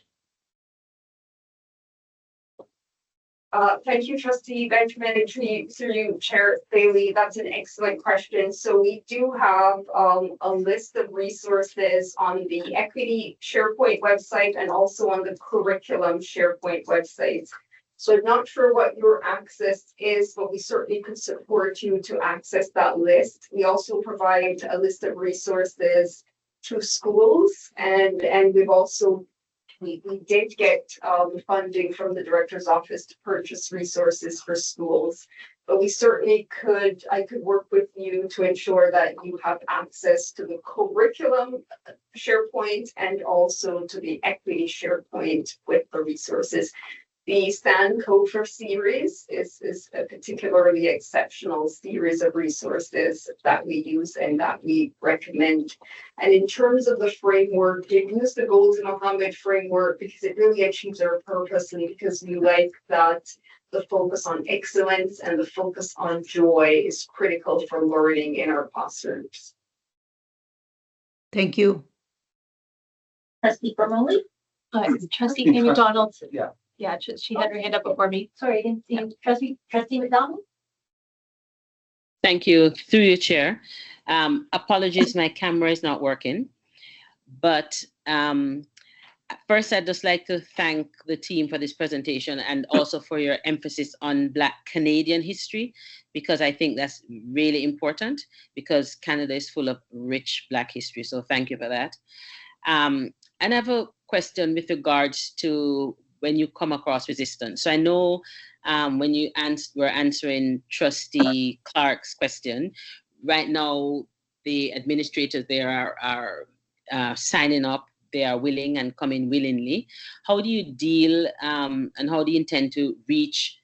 Thank you, Trustee Benjamin, and through you, Chair Bailey. That's an excellent question. So we do have a list of resources on the Equity SharePoint website and also on the Curriculum SharePoint website. So I'm not sure what your access is, but we certainly could support you to access that list. We also provide a list of resources to schools, and we've also we did get funding from the director's office to purchase resources for schools, but we certainly I could work with you to ensure that you have access to the Curriculum SharePoint and also to the Equity SharePoint with the resources. The Sankofa series is a particularly exceptional series of resources that we use and that we recommend. And in terms of the framework, we use the Goldie Muhammad framework because it really achieves our purpose and because we like that the focus on excellence and the focus on joy is critical for learning in our classrooms. Thank you. Trustee Bromley? Trustee Amy McDonald. Yeah. Yeah, she had her hand up before me. Sorry, I didn't see you. Trustee McDonald? Thank you. Through your chair. Apologies, my camera is not working. But First, I'd just like to thank the team for this presentation and also for your emphasis on Black Canadian history, because I think that's really important because Canada is full of rich Black history. So thank you for that. And I have a question with regards to when you come across resistance. So I know when you were answering Trustee Clark's question, right now the administrators there are signing up. They are willing and coming willingly. How do you deal and how do you intend to reach,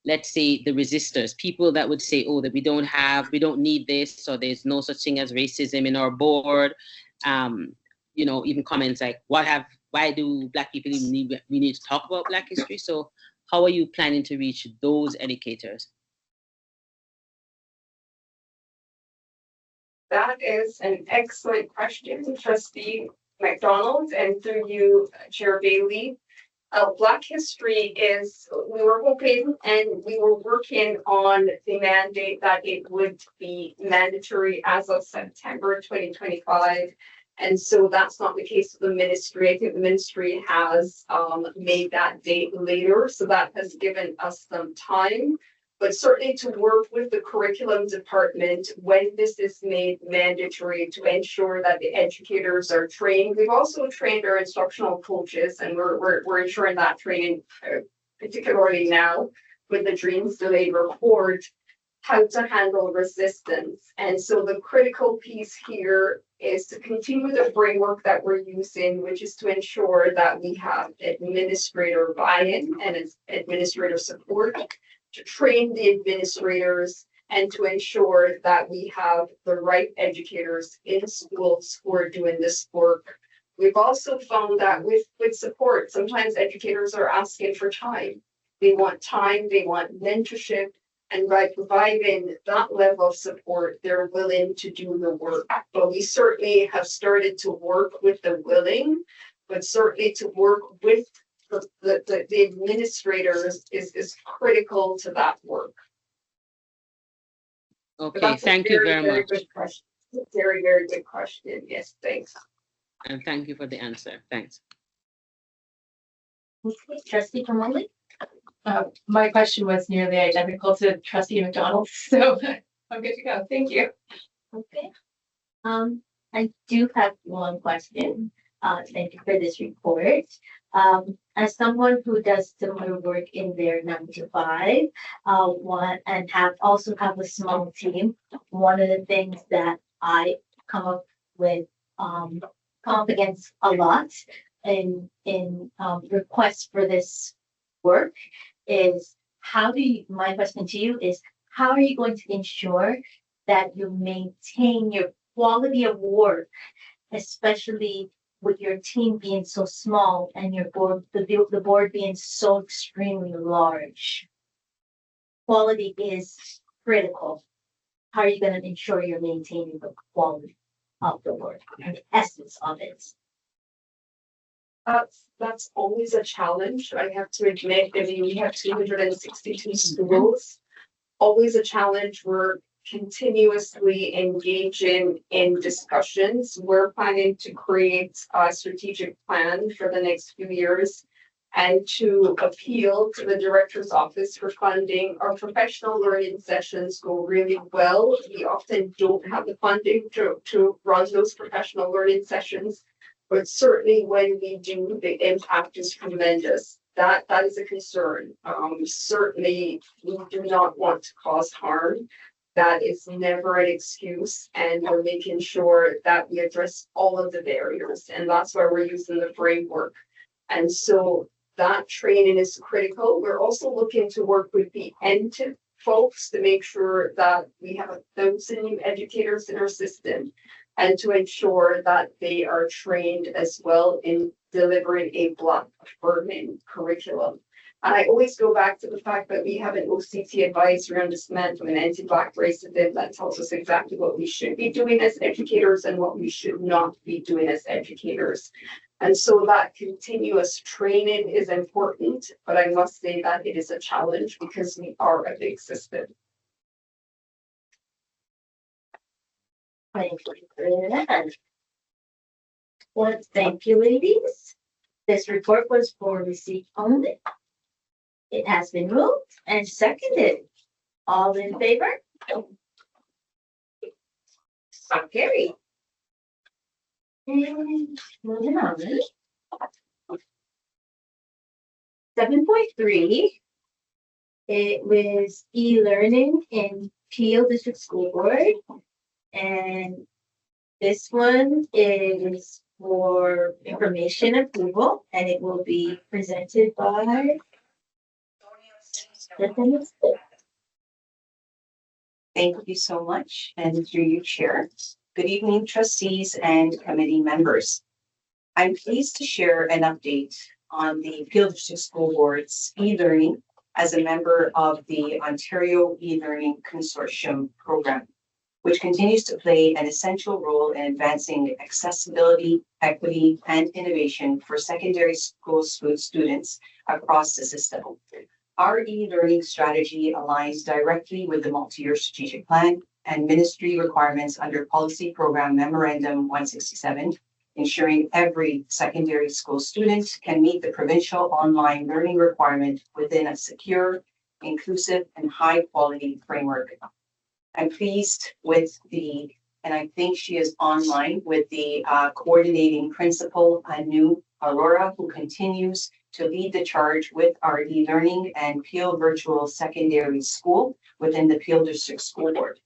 let's say, the resistors, people that would say, oh, that we don't need this, or there's no such thing as racism in our board. You know, even comments like, why do Black people even we need to talk about Black history? So how are you planning to reach those educators? That is an excellent question, Trustee McDonald, and through you, Chair Bailey. Black history we were hoping and we were working on the mandate that it would be mandatory as of September 2025. And so that's not the case with the ministry. I think the ministry has made that date later. So that has given us some time. But certainly to work with the curriculum department when this is made mandatory to ensure that the educators are trained. We've also trained our instructional coaches, and we're ensuring that training, particularly now with the Dreams Delayed report, how to handle resistance. And so the critical piece here is to continue the framework that we're using, which is to ensure that we have administrator buy-in and administrator support, to train the administrators and to ensure that we have the right educators in schools who are doing this work. We've also found that with support, sometimes educators are asking for time. They want time, they want mentorship, and by providing that level of support, they're willing to do the work. But we certainly have started to work with the willing, but certainly to work with the administrators is critical to that work. Okay, thank you very much. Good question. Very, very good question. Yes, thanks. And thank you for the answer. Thanks. Okay, Trustee Promoli? My question was nearly identical to Trustee McDonald, so I'm good to go. Thank you. Okay. I do have one question. Thank you for this report. As someone who does similar work in their 9 to 5, and also have a small team, one of the things that I come up against a lot in requests for this work is my question to you is, how are you going to ensure that you maintain your quality of work, especially with your team being so small and your board, the board being so extremely large? Quality is critical. How are you going to ensure you're maintaining the quality of the work and the essence of it? That's always a challenge. I have to admit, I mean, we have 262 schools. Always a challenge. We're continuously engaging in discussions. We're planning to create a strategic plan for the next few years and to appeal to the director's office for funding. Our professional learning sessions go really well. We often don't have the funding to run those professional learning sessions, but certainly when we do, the impact is tremendous. That is a concern. Certainly, we do not want to cause harm. That is never an excuse, and we're making sure that we address all of the barriers, and that's why we're using the framework. And so that training is critical. We're also looking to work with the NTIP folks to make sure that we have 1,000 new educators in our system and to ensure that they are trained as well in delivering a Black affirming curriculum. And I always go back to the fact that we have an OCT advisory on dismantling anti-Black racism that tells us exactly what we should be doing as educators and what we should not be doing as educators. And so that continuous training is important, but I must say that it is a challenge because we are a big system. Thank you for that. Well, thank you, ladies. This report was for receipt only. It has been moved and seconded. All in favor? So carried. And moving on. 7.3. It was e-learning in Peel District School Board. And this one is for information approval, and it will be presented by Thank you so much, and through you, Chair. Good evening, trustees and committee members. I'm pleased to share an update on the Peel District School Board's e-learning as a member of the Ontario e-learning consortium program, which continues to play an essential role in advancing accessibility, equity, and innovation for secondary school students across the system. Our e-learning strategy aligns directly with the multi-year strategic plan and ministry requirements under Policy Program Memorandum 167, ensuring every secondary school student can meet the provincial online learning requirement within a secure, inclusive, and high-quality framework. I'm pleased with and I think she is online with the coordinating principal, Anu Aurora, who continues to lead the charge with our e-learning and Peel Virtual Secondary School within the Peel District School Board.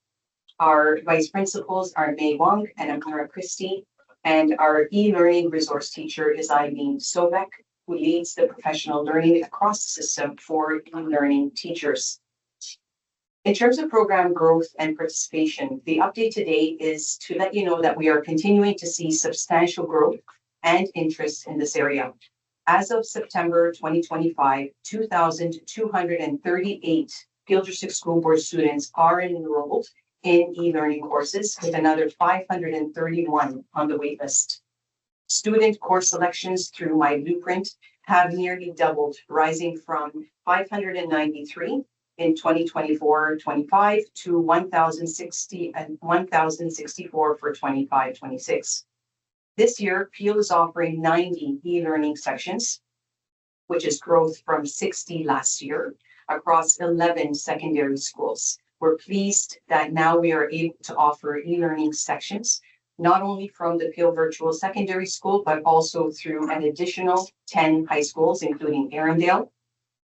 Our vice principals are May Wong and Amara Christie, and our e-learning resource teacher is Eileen Sobek, who leads the professional learning across the system for e-learning teachers. In terms of program growth and participation, the update today is to let you know that we are continuing to see substantial growth and interest in this area. As of September 2025, 2,238 Peel District School Board students are enrolled in e-learning courses, with another 531 on the waitlist. Student course selections through My Blueprint have nearly doubled, rising from 593 in 2024-25 to 1,060 and 1,064 for 25-26. This year, Peel is offering 90 e-learning sections, which is growth from 60 last year across 11 secondary schools. We're pleased that now we are able to offer e-learning sections, not only from the Peel Virtual Secondary School, but also through an additional 10 high schools, including Arundel,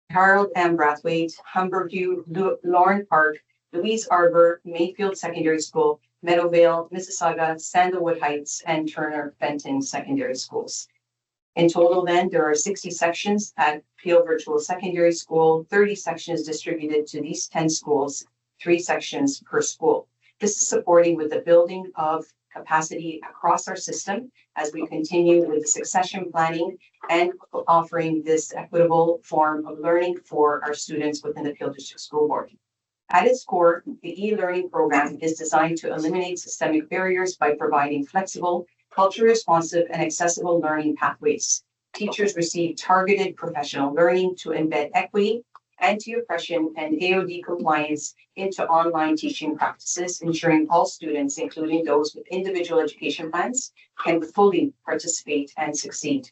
Harold M. Brathwaite, Humberview, Lorne Park, Louise Arbor, Mayfield Secondary School, Meadowvale, Mississauga, Sandalwood Heights, and Turner Fenton Secondary Schools. In total, then, there are 60 sections at Peel Virtual Secondary School, 30 sections distributed to these 10 schools, 3 sections per school. This is supporting with the building of capacity across our system as we continue with the succession planning and offering this equitable form of learning for our students within the Peel District School Board. At its core, the e-learning program is designed to eliminate systemic barriers by providing flexible, culturally responsive, and accessible learning pathways. Teachers receive targeted professional learning to embed equity, anti-oppression, and AOD compliance into online teaching practices, ensuring all students, including those with individual education plans, can fully participate and succeed.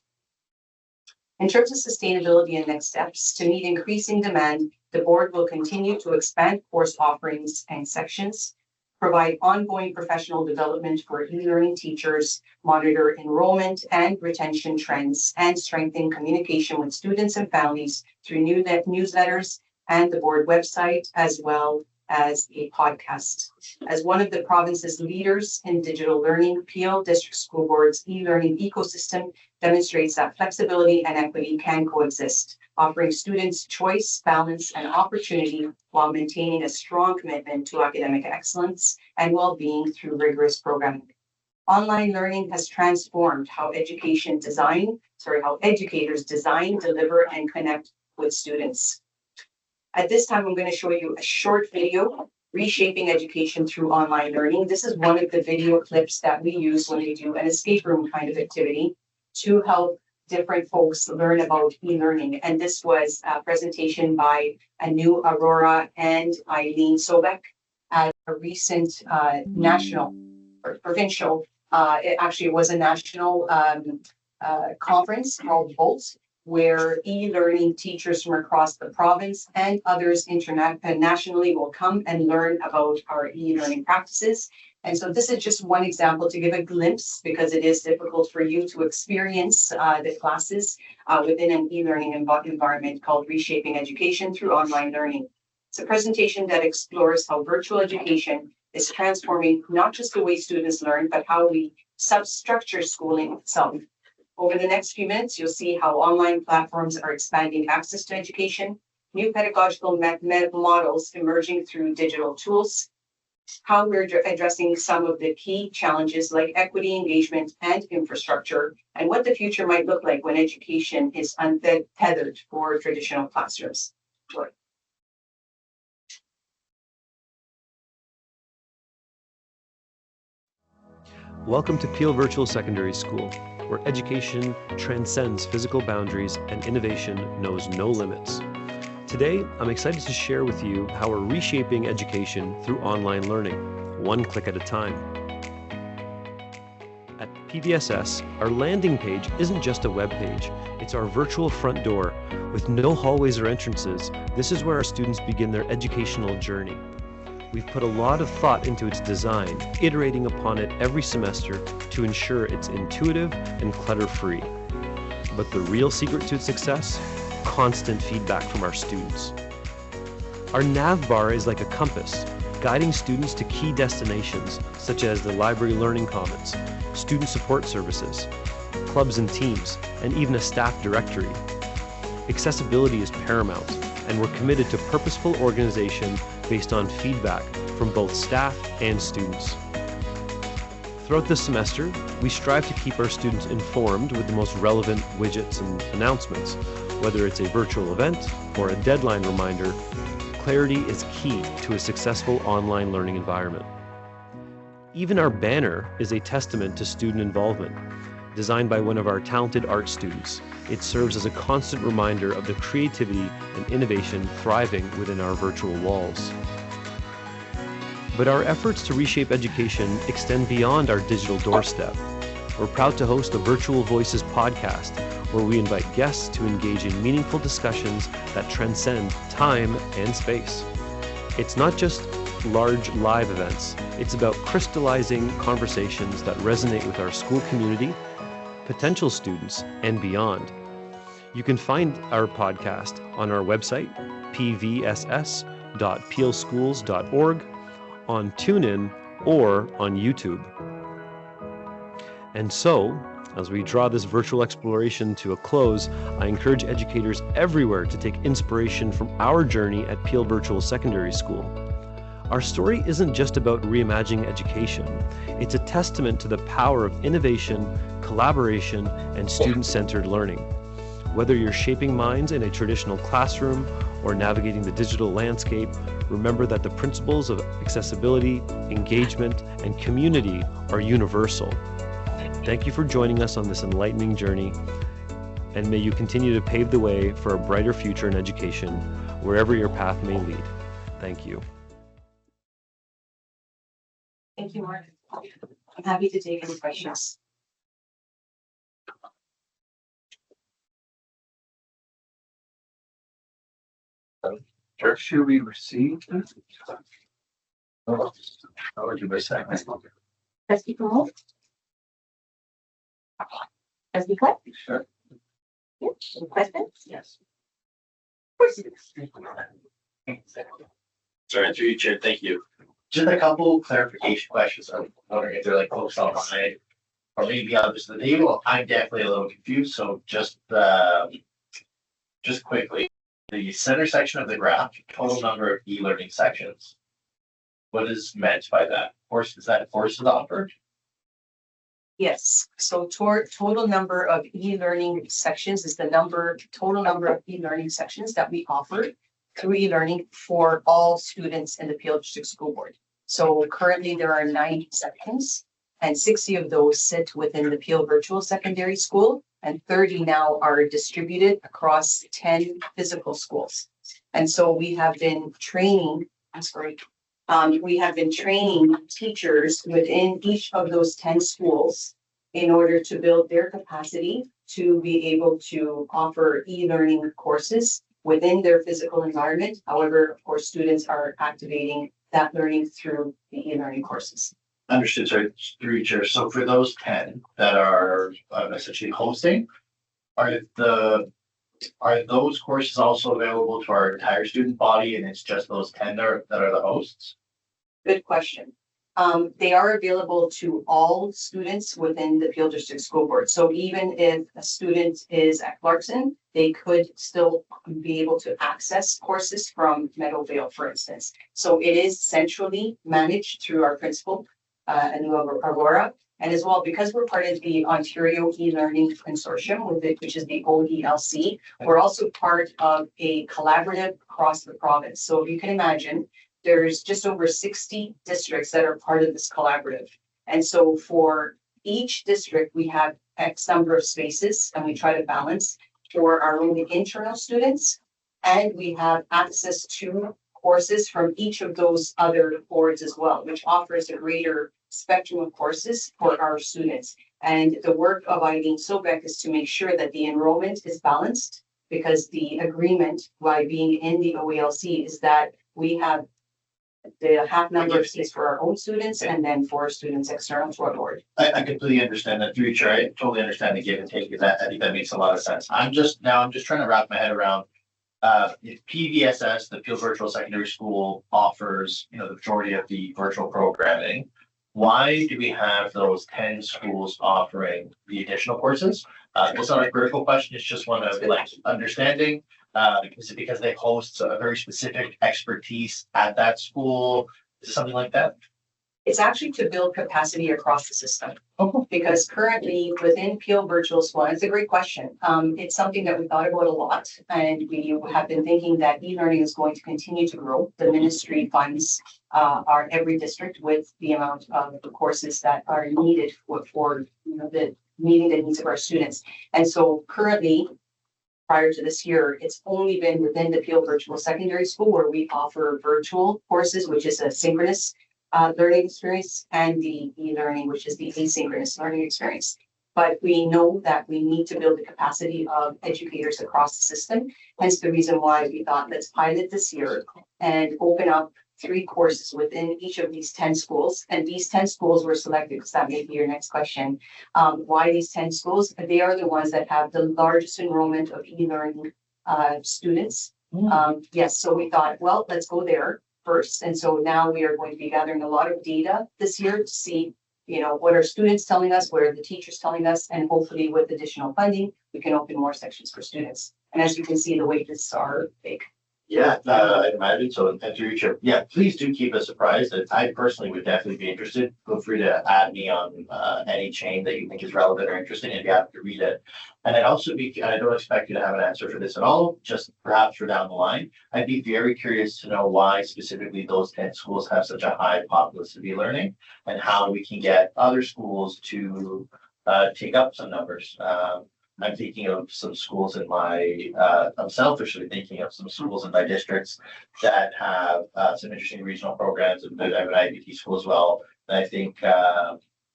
In terms of sustainability and next steps, to meet increasing demand, the board will continue to expand course offerings and sections, provide ongoing professional development for e-learning teachers, monitor enrollment and retention trends, and strengthen communication with students and families through newsletters and the board website, as well as a podcast. As one of the province's leaders in digital learning, Peel District School Board's e-learning ecosystem demonstrates that flexibility and equity can coexist, offering students choice, balance, and opportunity while maintaining a strong commitment to academic excellence and well-being through rigorous programming. Online learning has transformed how educators design, deliver, and connect with students. At this time, I'm going to show you a short video, Reshaping Education Through Online Learning. This is one of the video clips that we use when we do an escape room kind of activity to help different folks learn about e-learning. And this was a presentation by Anu Aurora and Eileen Sobek at a recent national or provincial, it actually was a national conference called BOLT, where e-learning teachers from across the province and others nationally will come and learn about our e-learning practices. And so this is just one example to give a glimpse, because it is difficult for you to experience the classes within an e-learning environment called Reshaping Education Through Online Learning. It's a presentation that explores how virtual education is transforming not just the way students learn, but how we substructure schooling itself. Over the next few minutes, you'll see how online platforms are expanding access to education, new pedagogical models emerging through digital tools, how we're addressing some of the key challenges like equity, engagement, and infrastructure, and what the future might look like when education is untethered for traditional classrooms. Joy. Welcome to Peel Virtual Secondary School, where education transcends physical boundaries and innovation knows no limits. Today, I'm excited to share with you how we're reshaping education through online learning, one click at a time. At PVSS, our landing page isn't just a web page, it's our virtual front door. With no hallways or entrances, this is where our students begin their educational journey. We've put a lot of thought into its design, iterating upon it every semester to ensure it's intuitive and clutter-free. But the real secret to its success? Constant feedback from our students. Our nav bar is like a compass, guiding students to key destinations such as the Library Learning Commons, student support services, clubs and teams, and even a staff directory. Accessibility is paramount, and we're committed to purposeful organization based on feedback from both staff and students. Throughout the semester, we strive to keep our students informed with the most relevant widgets and announcements. Whether it's a virtual event or a deadline reminder, clarity is key to a successful online learning environment. Even our banner is a testament to student involvement. Designed by one of our talented art students, it serves as a constant reminder of the creativity and innovation thriving within our virtual walls. But our efforts to reshape education extend beyond our digital doorstep. We're proud to host a Virtual Voices podcast, where we invite guests to engage in meaningful discussions that transcend time and space. It's not just large live events, it's about crystallizing conversations that resonate with our school community, potential students, and beyond. You can find our podcast on our website, pvss.peelschools.org, on TuneIn, or on YouTube. And so, as we draw this virtual exploration to a close, I encourage educators everywhere to take inspiration from our journey at Peel Virtual Secondary School. Our story isn't just about reimagining education. It's a testament to the power of innovation, collaboration, and student-centered learning. Whether you're shaping minds in a traditional classroom or navigating the digital landscape, remember that the principles of accessibility, engagement, and community are universal. Thank you for joining us on this enlightening journey, and may you continue to pave the way for a brighter future in education, wherever your path may lead. Thank you. Thank you, Mark. I'm happy to take any questions. Sure. Should we receive this? Oh, how would you be saying? Trustee Promote? Trustee Clark? Sure. Yeah. Any questions? Yes. Of course. Sorry, through you, Chair. Thank you. Just a couple clarification questions. I'm wondering if they're like folks online or maybe others at the table. I'm definitely a little confused. So just quickly, the center section of the graph, total number of e-learning sections. What is meant by that? Is that courses offered? Yes, so total number of e-learning sections is the total number of e-learning sections that we offer through e-learning for all students in the Peel District School Board. So currently there are 90 sections, and 60 of those sit within the Peel Virtual Secondary School, and 30 now are distributed across 10 physical schools. And so we have been training, we have been training teachers within each of those 10 schools in order to build their capacity to be able to offer e-learning courses within their physical environment. However, of course, students are activating that learning through the e-learning courses. Understood, sorry, through your chair. So for those 10 that are essentially hosting, are those courses also available to our entire student body, and it's just those 10 that are the hosts? Good question. They are available to all students within the Peel District School Board. So even if a student is at Clarkson, they could still be able to access courses from Meadowvale, for instance. So it is centrally managed through our principal, Anu Aurora. And as well, because we're part of the Ontario e-learning consortium, which is the OELC, we're also part of a collaborative across the province. So if you can imagine, there's just over 60 districts that are part of this collaborative. And so for each district, we have X number of spaces, and we try to balance for our own internal students. And we have access to courses from each of those other boards as well, which offers a greater spectrum of courses for our students. And the work of Eileen Sobek is to make sure that the enrollment is balanced, because the agreement by being in the OELC is that we have the half number of seats for our own students and then for students external to our board. I completely understand that through your chair. I totally understand the give and take. That I think that makes a lot of sense. I'm just trying to wrap my head around if PVSS, the Peel Virtual Secondary School, offers the majority of the virtual programming. Why do we have those 10 schools offering the additional courses? It's not a critical question. It's just one of understanding. Is it because they host a very specific expertise at that school? Is it something like that? It's actually to build capacity across the system. Because currently within Peel Virtual School, it's a great question. It's something that we thought about a lot, and we have been thinking that e-learning is going to continue to grow. The ministry funds our every district with the amount of the courses that are needed for the meeting the needs of our students. And so currently, prior to this year, it's only been within the Peel Virtual Secondary School where we offer virtual courses, which is a synchronous learning experience, and the e-learning, which is the asynchronous learning experience. But we know that we need to build the capacity of educators across the system. Hence the reason why we thought, let's pilot this year and open up 3 courses within each of these 10 schools. And these 10 schools were selected because that may be your next question. Why these 10 schools? They are the ones that have the largest enrollment of e-learning students. Yes, so we thought, well, let's go there first. And so now we are going to be gathering a lot of data this year to see, what are students telling us, what are the teachers telling us, and hopefully with additional funding, we can open more sections for students. And as you can see, the wait lists are big. Yeah, I imagine so. And through your chair, yeah, please do keep us apprised. I personally would definitely be interested. Feel free to add me on any chain that you think is relevant or interesting, and be happy to read it. And I'd also I don't expect you to have an answer for this at all, just perhaps for down the line. I'd be very curious to know why specifically those 10 schools have such a high populace of e-learning, and how we can get other schools to take up some numbers. I'm thinking of some schools in I'm selfishly thinking of some schools in my districts that have some interesting regional programs, and I have an IBT school as well. And I think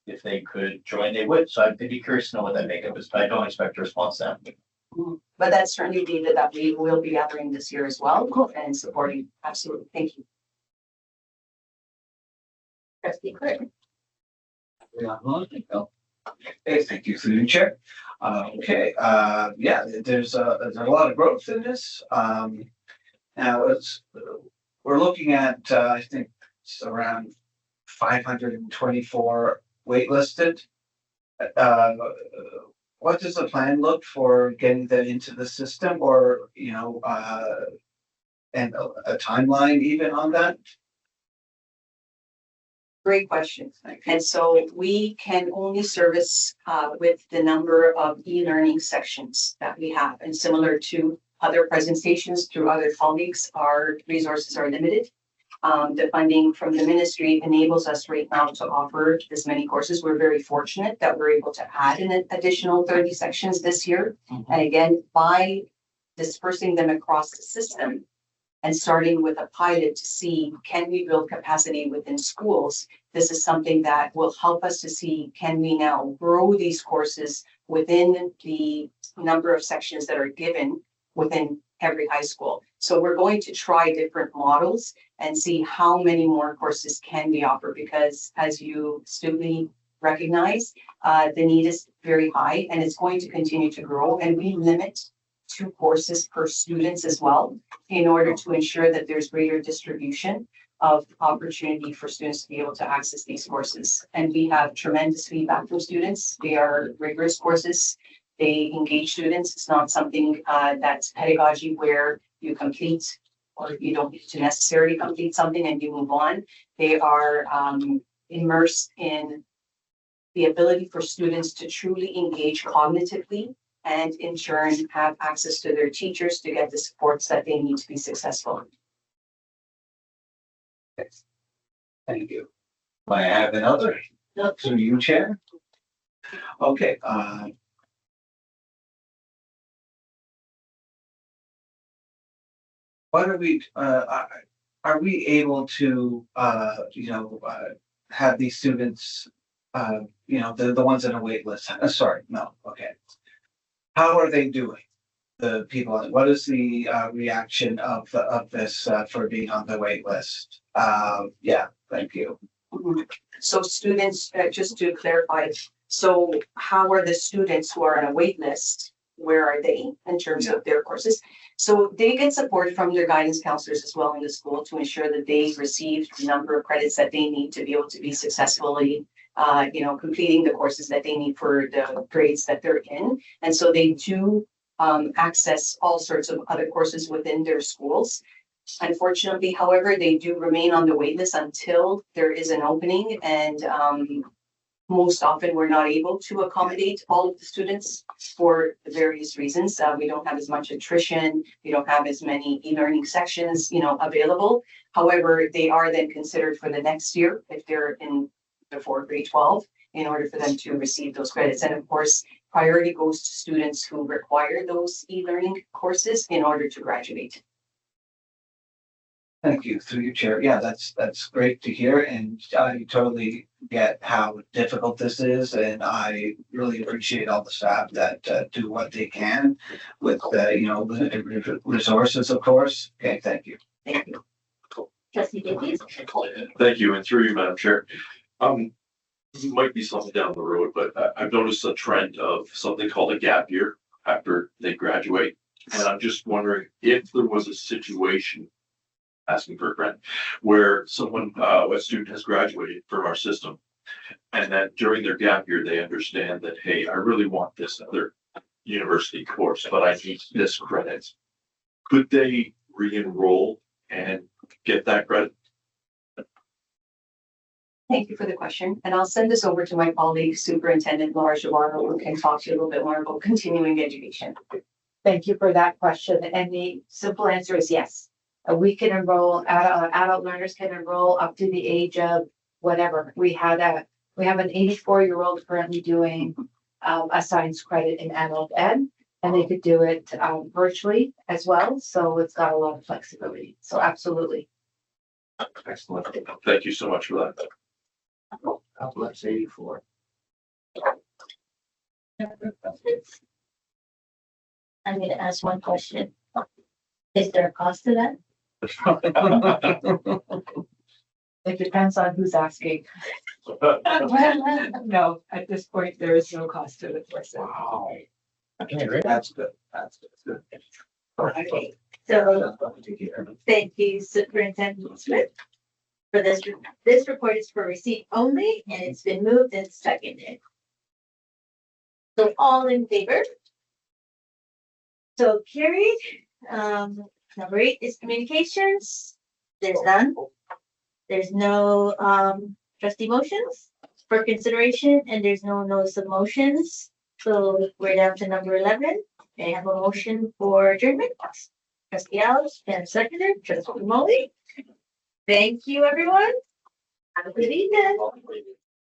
if they could join, they would. So I'd be curious to know what that makeup is, but I don't expect a response to that. But that's certainly data that we will be gathering this year as well and supporting. Absolutely. Thank you. Trustee Craig. Hey, thank you through the chair. Yeah, there's a lot of growth in this. Now we're looking at I think it's around 524 waitlisted. What does the plan look for getting them into the system, or and a timeline even on that? Great question. And so we can only service with the number of e-learning sections that we have. And similar to other presentations through other colleagues, our resources are limited. The funding from the ministry enables us right now to offer this many courses. We're very fortunate that we're able to add an additional 30 sections this year. And again, by dispersing them across the system, and starting with a pilot to see, can we build capacity within schools? This is something that will help us to see, can we now grow these courses within the number of sections that are given within every high school. So we're going to try different models and see how many more courses can be offered, because as you astutely recognize, the need is very high and it's going to continue to grow, and we limit 2 courses per students as well, in order to ensure that there's greater distribution of opportunity for students to be able to access these courses. And we have tremendous feedback from students. They are rigorous courses. They engage students. It's not something that's pedagogy where you complete or you don't need to necessarily complete something and you move on. They are immersed in the ability for students to truly engage cognitively and in turn have access to their teachers to get the supports that they need to be successful. Thank you. I have another through you, Chair. Okay, what are we able to, have these students, the ones in a wait list? Sorry, no, okay. How are they doing? The people, what is the reaction of this for being on the wait list? Yeah, thank you. So students, just to clarify, so how are the students who are on a wait list? Where are they in terms of their courses? So they get support from their guidance counselors as well in the school to ensure that they receive the number of credits that they need to be able to be successfully completing the courses that they need for the grades that they're in. And so they do access all sorts of other courses within their schools. Unfortunately, however, they do remain on the wait list until there is an opening, and most often we're not able to accommodate all of the students for various reasons. We don't have as much attrition, we don't have as many e-learning sections, available. However, they are then considered for the next year if they're in before grade 12 in order for them to receive those credits. And of course, priority goes to students who require those e-learning courses in order to graduate. Thank you, through you, Chair. Yeah, that's great to hear, and I totally get how difficult this is, and I really appreciate all the staff that do what they can with limited resources, of course. Okay, thank you. Thank you. Trustee Davies? Thank you, and through you, Madam Chair. This might be something down the road, but I've noticed a trend of something called a gap year after they graduate, and I'm just wondering if there was a situation, asking for a friend, where someone, a student has graduated from our system, and then during their gap year, they understand that, hey, I really want this other university course, but I need this credit. Could they re-enroll and get that credit? Thank you for the question. And I'll send this over to my colleague, Superintendent Laura Javaro, who can talk to you a little bit more about continuing education. Thank you for that question. And the simple answer is yes. We can enroll, adult learners can enroll up to the age of whatever. We have an 84-year-old currently doing a science credit in adult ed, and they could do it virtually as well. So it's got a lot of flexibility. So absolutely. Excellent. Thank you so much for that. Let's 84. I'm going to ask one question. Is there a cost to that? It depends on who's asking. No, at this point, there is no cost to the course. Wow. Okay, great. That's good. That's good. Okay, so thank you, Superintendent Smith. For this report is for receipt only, and it's been moved and seconded. So all in favor? So carried. Number 8 is communications. There's none. There's no trustee motions for consideration, and there's no notice of motions. So we're down to number 11. May I have a motion for adjournment? Trustee Alice and seconder, Trustee Molly. Thank you, everyone. Have a good evening.